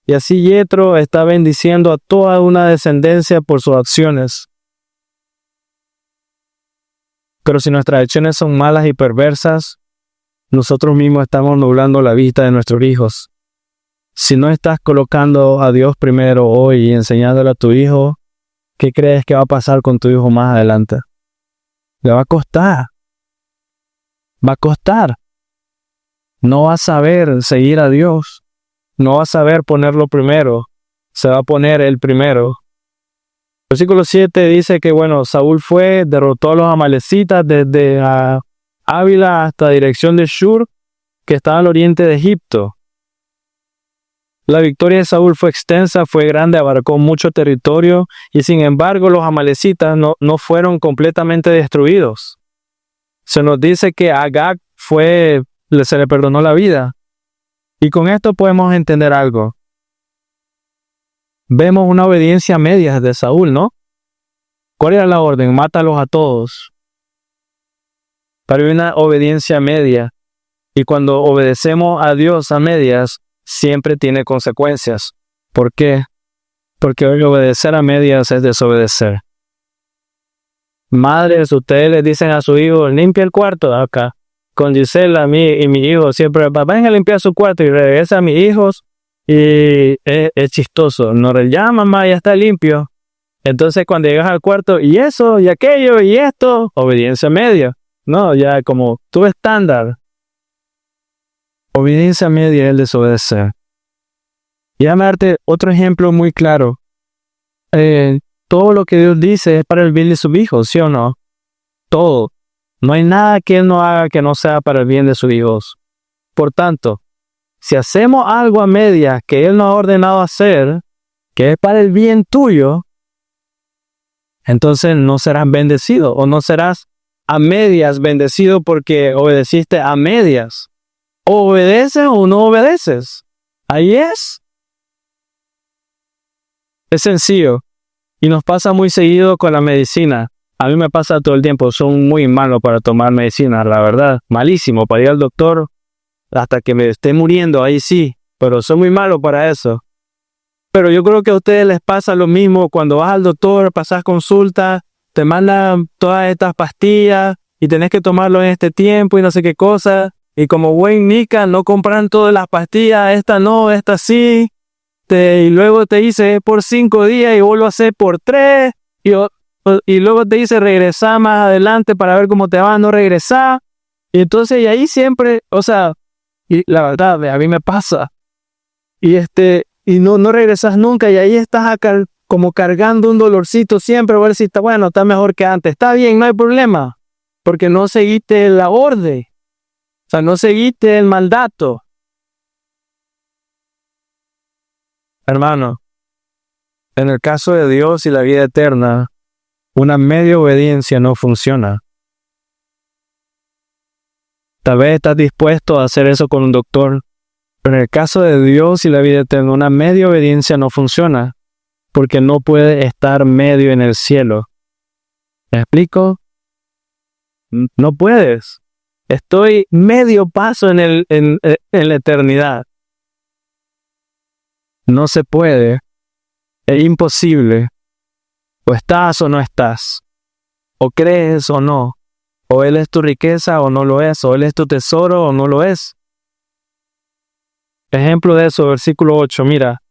Speaker 1: Y así Yetro está bendiciendo a toda una descendencia por sus acciones. Pero si nuestras acciones son malas y perversas, nosotros mismos estamos nublando la vista de nuestros hijos. Si no estás colocando a Dios primero hoy y enseñándole a tu hijo, ¿qué crees que va a pasar con tu hijo más adelante? Le va a costar. Va a costar. No va a saber seguir a Dios. No va a saber ponerlo primero. Se va a poner el primero. Versículo 7 dice que, Saúl derrotó a los amalecitas desde Ávila hasta dirección de Shur, que estaba al oriente de Egipto. La victoria de Saúl fue extensa, fue grande, abarcó mucho territorio y sin embargo los amalecitas no fueron completamente destruidos. Se nos dice que a Agag se le perdonó la vida. Y con esto podemos entender algo. Vemos una obediencia a medias de Saúl, ¿no? ¿Cuál era la orden? Mátalos a todos. Pero hay una obediencia a media. Y cuando obedecemos a Dios a medias, siempre tiene consecuencias. ¿Por qué? Porque obedecer a medias es desobedecer. Madres, ustedes les dicen a su hijo, limpia el cuarto acá. Con Gisela, a mí y mi hijo siempre, vayan a limpiar su cuarto y regresa a mis hijos y es chistoso. No ya mamá, ya está limpio. Entonces cuando llegas al cuarto, y eso, y aquello, y esto, obediencia media. No, ya como tu estándar. Obediencia media es el desobedecer. Y déjame darte otro ejemplo muy claro. Todo lo que Dios dice es para el bien de sus hijos, ¿sí o no? Todo. No hay nada que Él no haga que no sea para el bien de sus hijos. Por tanto, si hacemos algo a medias que Él nos ha ordenado hacer, que es para el bien tuyo, entonces no serás bendecido o no serás a medias bendecido porque obedeciste a medias. O obedeces o no obedeces. Ahí es. Es sencillo. Y nos pasa muy seguido con la medicina. A mí me pasa todo el tiempo. Soy muy malo para tomar medicina, la verdad. Malísimo para ir al doctor hasta que me esté muriendo. Ahí sí. Pero soy muy malo para eso. Pero yo creo que a ustedes les pasa lo mismo. Cuando vas al doctor, pasas consulta, te mandan todas estas pastillas y tenés que tomarlo en este tiempo y no sé qué cosa. Y como buen nica, no compran todas las pastillas. Esta no, esta sí. Y luego te dice por 5 días y vuelvo a hacer por 3. Y luego te dice regresar más adelante para ver cómo te va, no regresar. Y entonces, y ahí siempre, y la verdad, a mí me pasa. Y no regresas nunca, y ahí estás acá como cargando un dolorcito siempre, a ver si está está mejor que antes. Está bien, no hay problema, porque no seguiste la orden. No seguiste el mandato. Hermano, en el caso de Dios y la vida eterna, una media obediencia no funciona. Tal vez estás dispuesto a hacer eso con un doctor, Pero en el caso de Dios y la vida eterna, una media obediencia no funciona, porque no puede estar medio en el cielo. ¿Me explico? No puedes. Estoy medio paso en la eternidad. No se puede. Es imposible. O estás o no estás. O crees o no. O Él es tu riqueza o no lo es. O Él es tu tesoro o no lo es. Ejemplo de eso, versículo 8. Mira.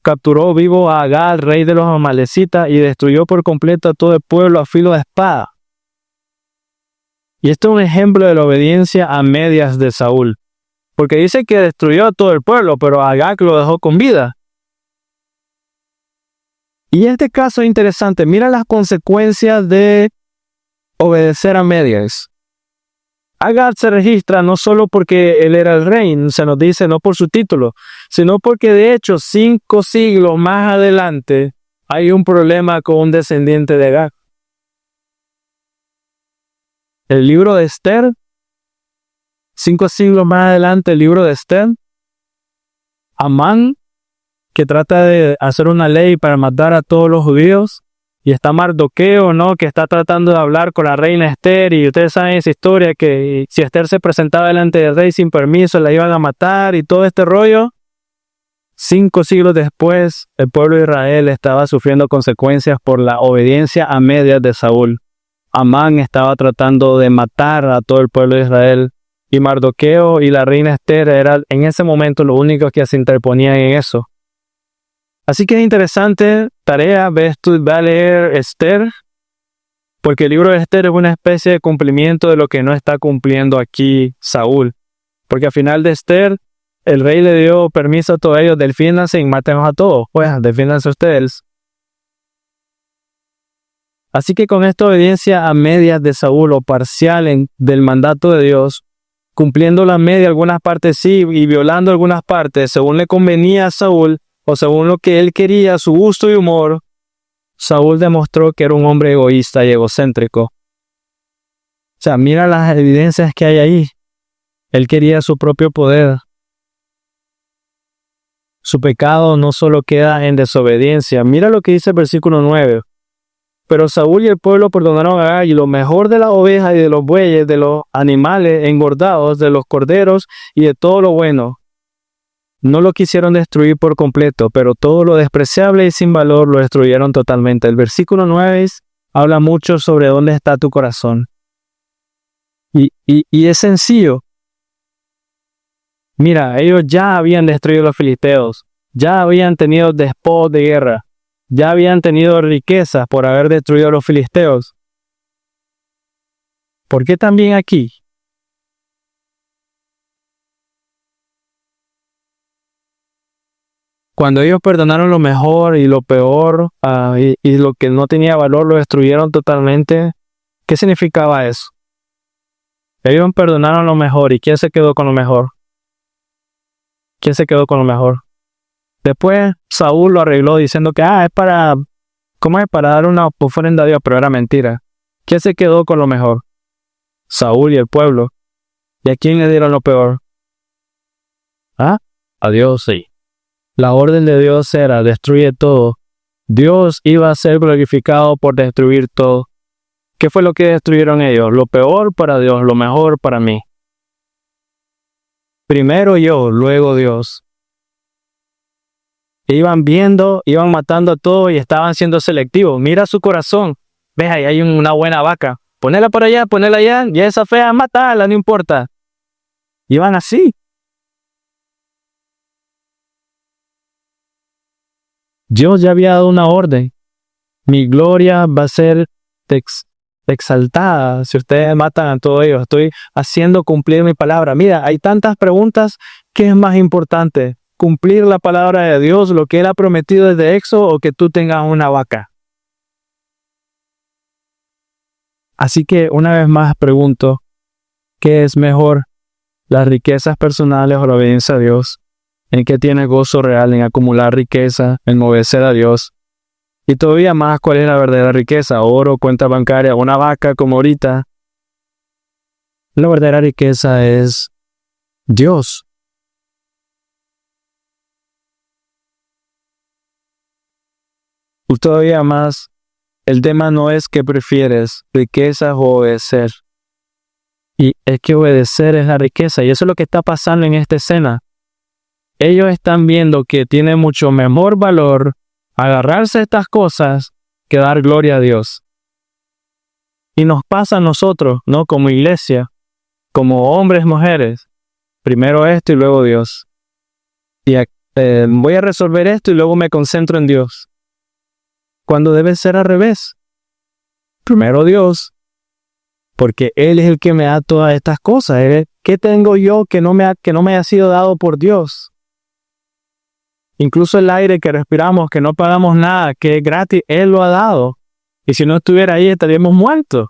Speaker 1: Capturó vivo a Agag, rey de los amalecitas, y destruyó por completo a todo el pueblo a filo de espada. Y esto es un ejemplo de la obediencia a medias de Saúl. Porque dice que destruyó a todo el pueblo, pero a Agag lo dejó con vida. Y este caso es interesante. Mira las consecuencias de obedecer a medias. Agag se registra no solo porque él era el rey, se nos dice no por su título, sino porque de hecho 5 siglos más adelante hay un problema con un descendiente de Agag. El libro de Esther, 5 siglos más adelante, el libro de Esther, Amán, que trata de hacer una ley para matar a todos los judíos, y está Mardoqueo, ¿no?, que está tratando de hablar con la reina Esther, y ustedes saben esa historia que si Esther se presentaba delante del rey sin permiso, la iban a matar y todo este rollo. 5 siglos después, el pueblo de Israel estaba sufriendo consecuencias por la obediencia a medias de Saúl. Amán estaba tratando de matar a todo el pueblo de Israel, y Mardoqueo y la reina Esther eran en ese momento los únicos que se interponían en eso. Así que es interesante, tarea, ve a leer Esther, porque el libro de Esther es una especie de cumplimiento de lo que no está cumpliendo aquí Saúl. Porque al final de Esther, el rey le dio permiso a todos ellos, defiéndanse y mátenos a todos. Pues, defiéndanse ustedes. Así que con esta obediencia a medias de Saúl o parcial del mandato de Dios, cumpliendo la media algunas partes sí y violando algunas partes según le convenía a Saúl o según lo que él quería, su gusto y humor, Saúl demostró que era un hombre egoísta y egocéntrico. O sea, mira las evidencias que hay ahí. Él quería su propio poder. Su pecado no solo queda en desobediencia. Mira lo que dice el versículo 9. Pero Saúl y el pueblo perdonaron a Agag, y lo mejor de las ovejas y de los bueyes, de los animales engordados, de los corderos y de todo lo bueno. No lo quisieron destruir por completo, pero todo lo despreciable y sin valor lo destruyeron totalmente. El versículo 9 habla mucho sobre dónde está tu corazón. Y es sencillo. Mira, ellos ya habían destruido a los filisteos, ya habían tenido despojos de guerra, ya habían tenido riquezas por haber destruido a los filisteos. ¿Por qué también aquí? Cuando ellos perdonaron lo mejor y lo peor, y lo que no tenía valor lo destruyeron totalmente, ¿qué significaba eso? Ellos perdonaron lo mejor, ¿y quién se quedó con lo mejor? ¿Quién se quedó con lo mejor? Después Saúl lo arregló diciendo que es para, ¿cómo es? Para dar una ofrenda a Dios, pero era mentira. ¿Quién se quedó con lo mejor? Saúl y el pueblo. ¿Y a quién le dieron lo peor? A Dios, sí. La orden de Dios era, destruye todo. Dios iba a ser glorificado por destruir todo. ¿Qué fue lo que destruyeron ellos? Lo peor para Dios, lo mejor para mí. Primero yo, luego Dios. Iban viendo, iban matando a todos y estaban siendo selectivos. Mira su corazón. Ves, ahí hay una buena vaca. Ponela por allá, ponela allá. Y esa fea, matala, no importa. Iban así. Dios ya había dado una orden. Mi gloria va a ser exaltada si ustedes matan a todos ellos. Estoy haciendo cumplir mi palabra. Mira, hay tantas preguntas. ¿Qué es más importante? ¿Cumplir la palabra de Dios, lo que Él ha prometido desde Éxodo, o que tú tengas una vaca? Así que una vez más pregunto, ¿qué es mejor? ¿Las riquezas personales o la obediencia a Dios? ¿En qué tienes gozo real? ¿En acumular riqueza? ¿En obedecer a Dios? Y todavía más, ¿cuál es la verdadera riqueza? Oro, cuenta bancaria, una vaca como ahorita. La verdadera riqueza es Dios. Todavía más, el tema no es qué prefieres, riquezas o obedecer. Y es que obedecer es la riqueza. Y eso es lo que está pasando en esta escena. Ellos están viendo que tiene mucho mejor valor agarrarse a estas cosas que dar gloria a Dios. Y nos pasa a nosotros, ¿no? Como iglesia, como hombres, mujeres. Primero esto y luego Dios. Y voy a resolver esto y luego me concentro en Dios. Cuando debe ser al revés. Primero Dios, porque Él es el que me da todas estas cosas. ¿Qué tengo yo que no me haya sido dado por Dios? Incluso el aire que respiramos, que no pagamos nada, que es gratis, Él lo ha dado. Y si no estuviera ahí, estaríamos muertos.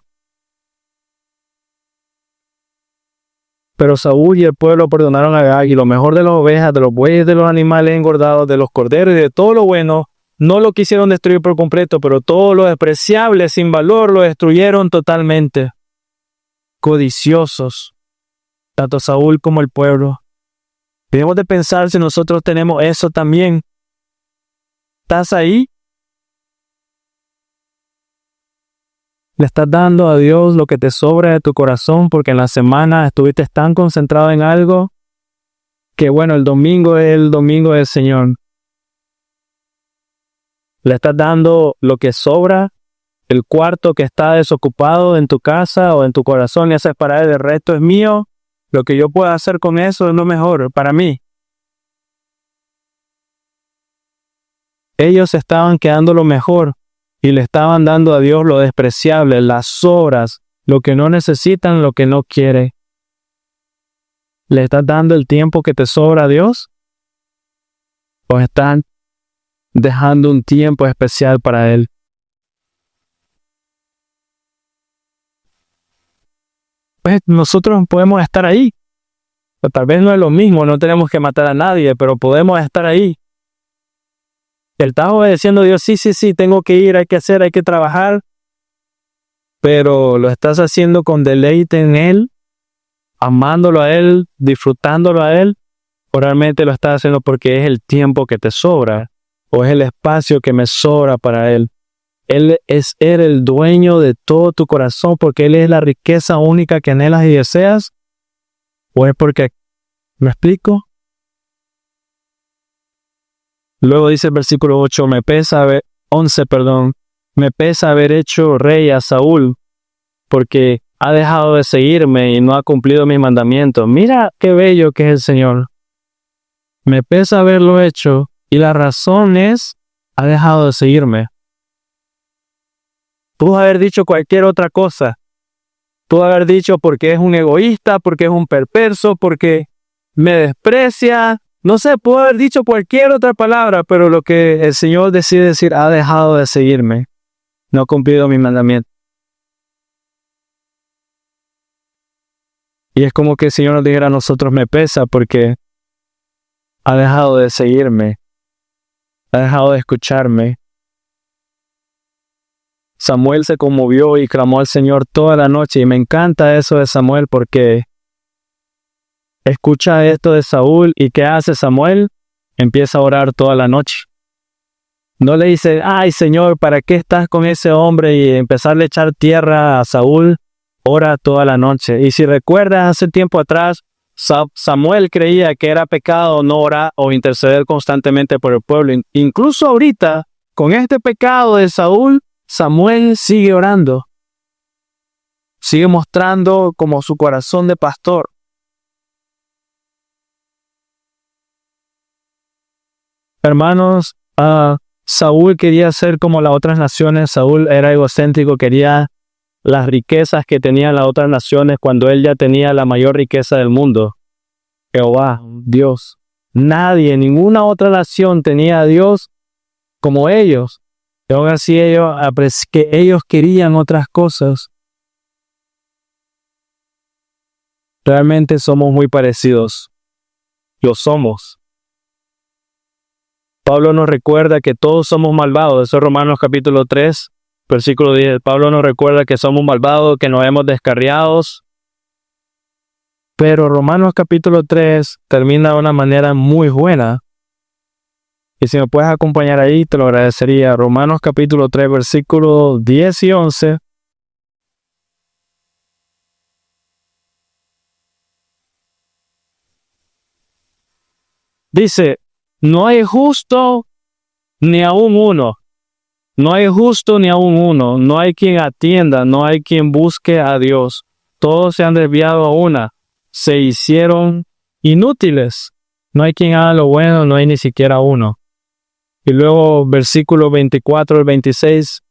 Speaker 1: Pero Saúl y el pueblo perdonaron a Agag, y lo mejor de las ovejas, de los bueyes, de los animales engordados, de los corderos y de todo lo bueno, no lo quisieron destruir por completo, pero todo lo despreciable, sin valor, lo destruyeron totalmente. Codiciosos, tanto Saúl como el pueblo. Debemos de pensar si nosotros tenemos eso también. ¿Estás ahí? ¿Le estás dando a Dios lo que te sobra de tu corazón porque en la semana estuviste tan concentrado en algo que bueno, el domingo es el domingo del Señor? ¿Le estás dando lo que sobra? El cuarto que está desocupado en tu casa o en tu corazón y haces para él, el resto es mío. Lo que yo pueda hacer con eso es lo mejor para mí. Ellos estaban quedando lo mejor y le estaban dando a Dios lo despreciable, las sobras, lo que no necesitan, lo que no quiere. ¿Le estás dando el tiempo que te sobra a Dios? ¿O están dejando un tiempo especial para Él? Pues nosotros podemos estar ahí. O tal vez no es lo mismo, no tenemos que matar a nadie, pero podemos estar ahí. Estás obedeciendo a Dios, sí, tengo que ir, hay que hacer, hay que trabajar, pero lo estás haciendo con deleite en Él, amándolo a Él, disfrutándolo a Él, o realmente lo estás haciendo porque es el tiempo que te sobra, o es el espacio que me sobra para Él. Él es el dueño de todo tu corazón porque Él es la riqueza única que anhelas y deseas, o es porque, ¿me explico? Luego dice el versículo 8, me pesa haber hecho rey a Saúl, porque ha dejado de seguirme y no ha cumplido mis mandamientos. Mira qué bello que es el Señor. Me pesa haberlo hecho, y la razón es, ha dejado de seguirme. Pudo haber dicho cualquier otra cosa. Pudo haber dicho porque es un egoísta, porque es un perverso, porque me desprecia. No sé, pudo haber dicho cualquier otra palabra, pero lo que el Señor decide decir, ha dejado de seguirme. No ha cumplido mi mandamiento. Y es como que el Señor nos dijera a nosotros, me pesa porque ha dejado de seguirme. Ha dejado de escucharme. Samuel se conmovió y clamó al Señor toda la noche. Y me encanta eso de Samuel porque escucha esto de Saúl. ¿Y qué hace Samuel? Empieza a orar toda la noche. No le dice, ay Señor, ¿para qué estás con ese hombre? Y empezarle a echar tierra a Saúl. Ora toda la noche. Y si recuerdas hace tiempo atrás, Samuel creía que era pecado no orar o interceder constantemente por el pueblo. Incluso ahorita, con este pecado de Saúl, Samuel sigue orando. Sigue mostrando como su corazón de pastor. Hermanos, Saúl quería ser como las otras naciones. Saúl era egocéntrico, quería las riquezas que tenían las otras naciones cuando él ya tenía la mayor riqueza del mundo. Jehová, Dios. Nadie, ninguna otra nación tenía a Dios como ellos. Y aún así ellos querían otras cosas. Realmente somos muy parecidos. Lo somos. Pablo nos recuerda que todos somos malvados. Eso es Romanos capítulo 3, versículo 10. Pablo nos recuerda que somos malvados, que nos hemos descarriados. Pero Romanos capítulo 3 termina de una manera muy buena. Y si me puedes acompañar ahí, te lo agradecería. Romanos capítulo 3, versículos 10 y 11. Dice, no hay justo ni aún uno. No hay justo ni aún uno. No hay quien atienda, no hay quien busque a Dios. Todos se han desviado a una. Se hicieron inútiles. No hay quien haga lo bueno, no hay ni siquiera uno. Y luego versículo 24 al 26.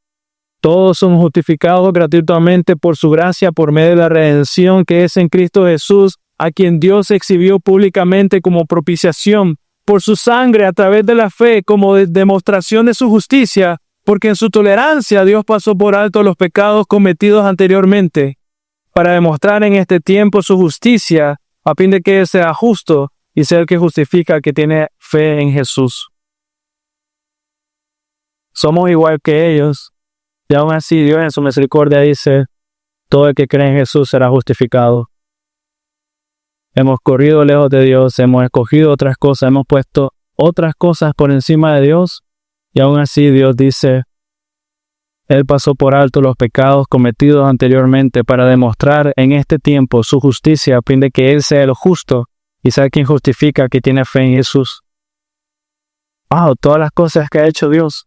Speaker 1: Todos son justificados gratuitamente por su gracia, por medio de la redención que es en Cristo Jesús, a quien Dios exhibió públicamente como propiciación por su sangre a través de la fe, como demostración de su justicia, porque en su tolerancia Dios pasó por alto los pecados cometidos anteriormente, para demostrar en este tiempo su justicia, a fin de que Él sea justo y sea el que justifica al que tiene fe en Jesús. Somos igual que ellos, y aún así Dios en su misericordia dice, todo el que cree en Jesús será justificado. Hemos corrido lejos de Dios, hemos escogido otras cosas, hemos puesto otras cosas por encima de Dios, y aún así Dios dice, Él pasó por alto los pecados cometidos anteriormente para demostrar en este tiempo su justicia, a fin de que Él sea el justo y sea quien justifica que tiene fe en Jesús. Wow, todas las cosas que ha hecho Dios.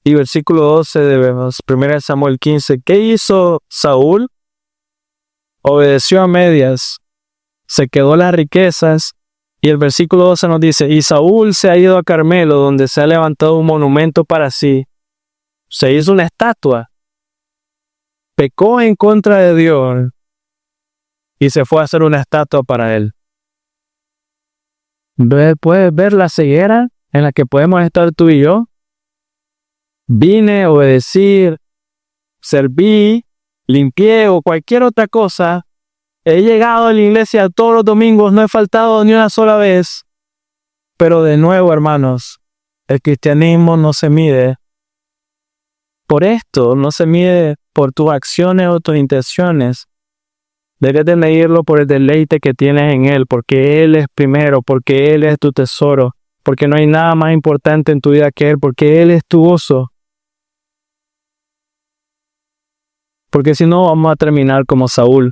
Speaker 1: Y versículo 12 de 1 Samuel 15. ¿Qué hizo Saúl? Obedeció a medias, se quedó las riquezas. Y el versículo 12 nos dice, y Saúl se ha ido a Carmelo, donde se ha levantado un monumento para sí. Se hizo una estatua. Pecó en contra de Dios y se fue a hacer una estatua para él. ¿Puedes ver la ceguera en la que podemos estar tú y yo? Vine, obedecí, serví, limpié o cualquier otra cosa. He llegado a la iglesia todos los domingos, no he faltado ni una sola vez. Pero de nuevo, hermanos, el cristianismo no se mide por esto, no se mide por tus acciones o tus intenciones. Debes de medirlo por el deleite que tienes en Él, porque Él es primero, porque Él es tu tesoro, porque no hay nada más importante en tu vida que Él, porque Él es tu gozo. Porque si no, vamos a terminar como Saúl.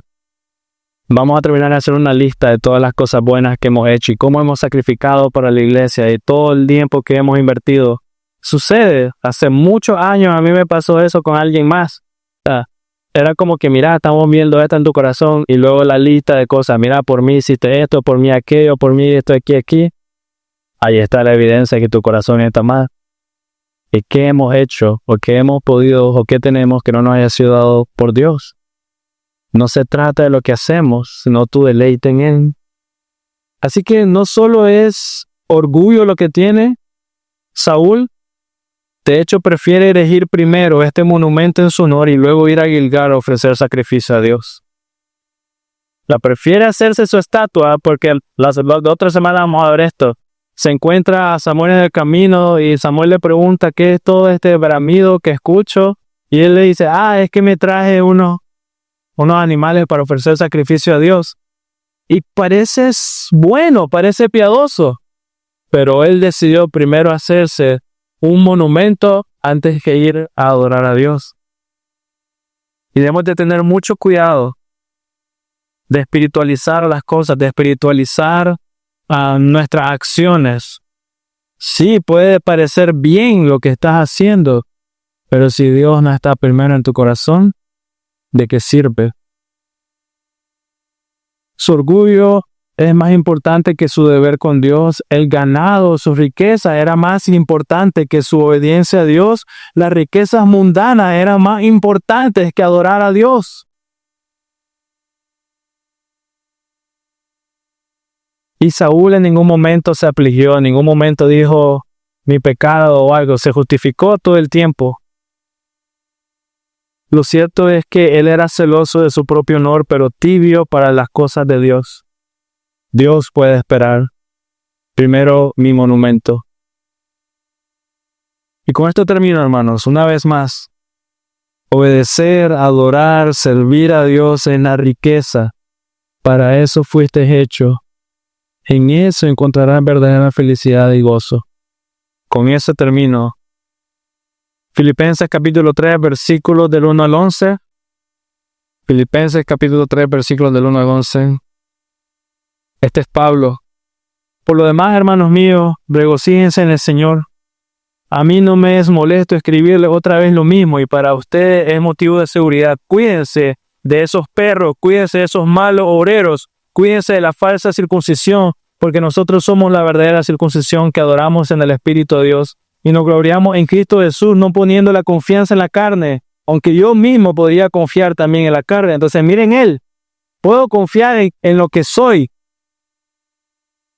Speaker 1: Vamos a terminar de hacer una lista de todas las cosas buenas que hemos hecho y cómo hemos sacrificado para la iglesia y todo el tiempo que hemos invertido. Sucede, hace muchos años a mí me pasó eso con alguien más. Era como que, mira, estamos viendo esto en tu corazón y luego la lista de cosas. Mira, por mí hiciste esto, por mí aquello, por mí esto, aquí. Ahí está la evidencia de que tu corazón está mal. ¿Y qué hemos hecho, o qué hemos podido, o qué tenemos que no nos haya sido dado por Dios? No se trata de lo que hacemos, sino tu deleite en Él. Así que no solo es orgullo lo que tiene Saúl, de hecho prefiere erigir primero este monumento en su honor y luego ir a Gilgal a ofrecer sacrificio a Dios. La prefiere hacerse su estatua porque la otra semana vamos a ver esto. Se encuentra a Samuel en el camino y Samuel le pregunta qué es todo este bramido que escucho y él le dice, es que me traje unos animales para ofrecer sacrificio a Dios. Y parece bueno, parece piadoso, pero él decidió primero hacerse un monumento antes que ir a adorar a Dios. Y debemos de tener mucho cuidado de espiritualizar las cosas, de espiritualizar nuestras acciones. Sí, puede parecer bien lo que estás haciendo, pero si Dios no está primero en tu corazón, ¿de qué sirve? Su orgullo es más importante que su deber con Dios. El ganado, su riqueza era más importante que su obediencia a Dios. Las riquezas mundanas eran más importantes que adorar a Dios. Y Saúl en ningún momento se afligió, en ningún momento dijo mi pecado o algo. Se justificó todo el tiempo. Lo cierto es que él era celoso de su propio honor, pero tibio para las cosas de Dios. Dios puede esperar. Primero mi monumento. Y con esto termino, hermanos. Una vez más, obedecer, adorar, servir a Dios en la riqueza. Para eso fuiste hecho. En eso encontrarás verdadera felicidad y gozo. Con eso termino. Filipenses capítulo 3, versículos del 1 al 11. Filipenses capítulo 3, versículos del 1 al 11. Este es Pablo. Por lo demás, hermanos míos, regocíjense en el Señor. A mí no me es molesto escribirles otra vez lo mismo y para ustedes es motivo de seguridad. Cuídense de esos perros, cuídense de esos malos obreros, cuídense de la falsa circuncisión, porque nosotros somos la verdadera circuncisión que adoramos en el Espíritu de Dios y nos gloriamos en Cristo Jesús, no poniendo la confianza en la carne, aunque yo mismo podría confiar también en la carne. Entonces miren Él, puedo confiar en lo que soy.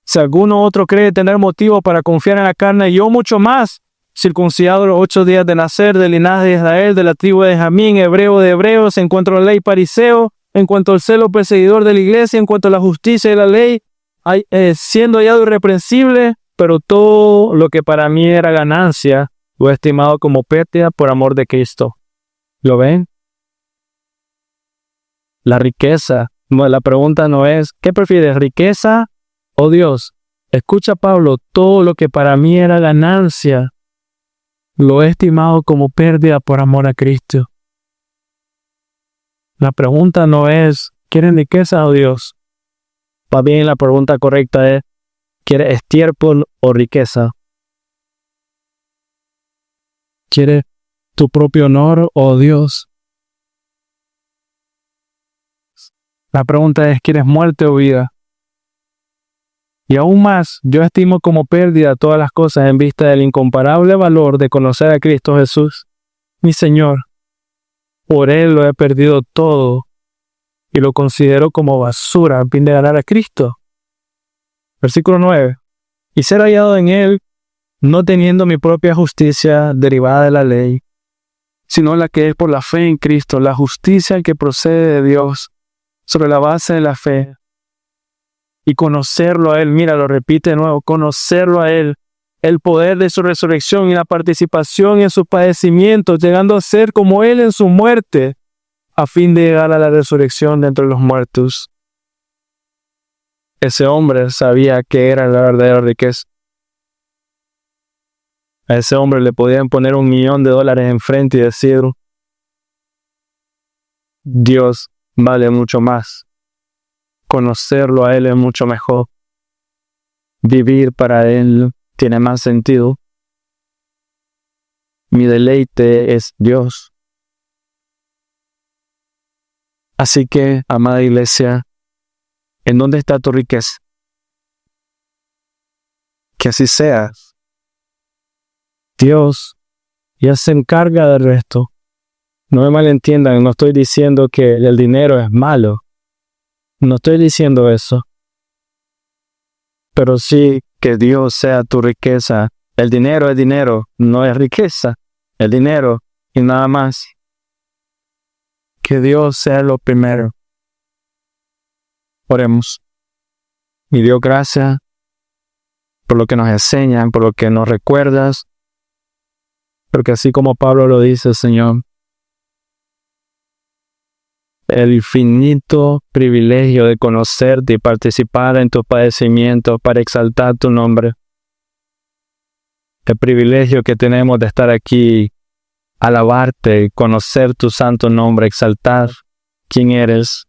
Speaker 1: Si alguno otro cree tener motivo para confiar en la carne, yo mucho más, circuncidado los 8 días de nacer, del linaje de Israel, de la tribu de Benjamín, hebreo de hebreos, en cuanto a la ley fariseo, en cuanto al celo perseguidor de la iglesia, en cuanto a la justicia de la ley, siendo hallado irreprensible, pero todo lo que para mí era ganancia, lo he estimado como pérdida por amor de Cristo. ¿Lo ven? La riqueza. La pregunta no es, ¿qué prefieres, riqueza o Dios? Escucha Pablo, todo lo que para mí era ganancia, lo he estimado como pérdida por amor a Cristo. La pregunta no es, ¿quieres riqueza o Dios? Más bien la pregunta correcta es, ¿quieres estiércol o riqueza? ¿Quieres tu propio honor o Dios? La pregunta es, ¿quieres muerte o vida? Y aún más, yo estimo como pérdida todas las cosas en vista del incomparable valor de conocer a Cristo Jesús, mi Señor. Por Él lo he perdido todo y lo considero como basura a fin de ganar a Cristo. Versículo 9. Y ser hallado en Él, no teniendo mi propia justicia derivada de la ley, sino la que es por la fe en Cristo, la justicia que procede de Dios, sobre la base de la fe. Y conocerlo a Él, mira, lo repite de nuevo, conocerlo a Él, el poder de su resurrección y la participación en sus padecimientos, llegando a ser como Él en su muerte, a fin de llegar a la resurrección de entre los muertos. Ese hombre sabía que era la verdadera riqueza. A ese hombre le podían poner $1 millón enfrente y decir, Dios vale mucho más. Conocerlo a Él es mucho mejor. Vivir para Él tiene más sentido. Mi deleite es Dios. Así que, amada iglesia, ¿en dónde está tu riqueza? Que así sea. Dios ya se encarga del resto. No me malentiendan, no estoy diciendo que el dinero es malo. No estoy diciendo eso. Pero sí que Dios sea tu riqueza. El dinero es dinero, no es riqueza. El dinero y nada más. Que Dios sea lo primero. Oremos. Y Dios, gracias por lo que nos enseñan, por lo que nos recuerdas. Porque así como Pablo lo dice, Señor, el infinito privilegio de conocerte y participar en tus padecimientos para exaltar tu nombre. El privilegio que tenemos de estar aquí, alabarte, conocer tu santo nombre, exaltar quién eres.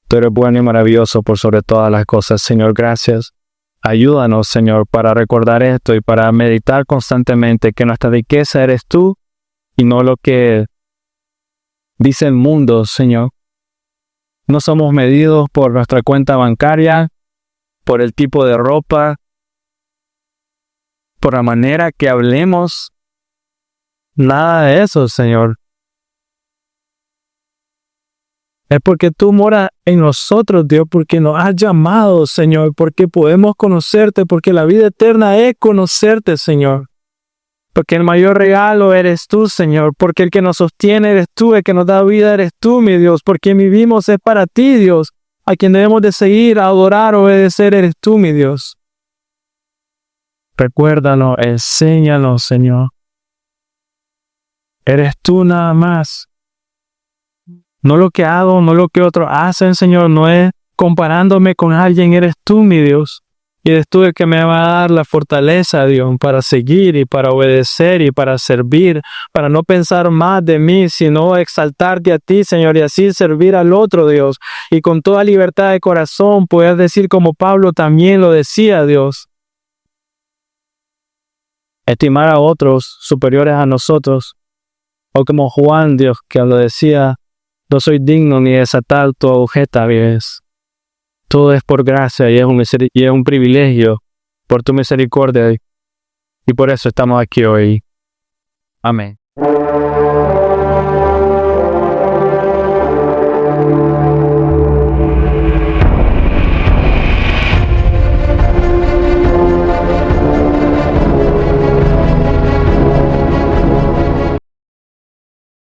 Speaker 1: Tú eres bueno y maravilloso por sobre todas las cosas, Señor, gracias. Ayúdanos, Señor, para recordar esto y para meditar constantemente que nuestra riqueza eres tú y no lo que dice el mundo, Señor. No somos medidos por nuestra cuenta bancaria, por el tipo de ropa, por la manera que hablemos. Nada de eso, Señor. Es porque tú moras en nosotros, Dios, porque nos has llamado, Señor, porque podemos conocerte, porque la vida eterna es conocerte, Señor. Porque el mayor regalo eres tú, Señor, porque el que nos sostiene eres tú, el que nos da vida eres tú, mi Dios, porque vivimos es para ti, Dios. A quien debemos de seguir, adorar, obedecer eres tú, mi Dios. Recuérdanos, enséñanos, Señor. Eres tú nada más. No lo que hago, no lo que otros hacen, Señor, no es comparándome con alguien, eres tú, mi Dios. Y eres tú el que me va a dar la fortaleza, Dios, para seguir y para obedecer y para servir, para no pensar más de mí, sino exaltarte a ti, Señor, y así servir al otro, Dios. Y con toda libertad de corazón poder decir como Pablo también lo decía, Dios. Estimar a otros superiores a nosotros. O como Juan, Dios, que lo decía, no soy digno ni de desatar tu agujeta, Dios. Todo es por gracia y es un privilegio por tu misericordia. Y por eso estamos aquí hoy. Amén.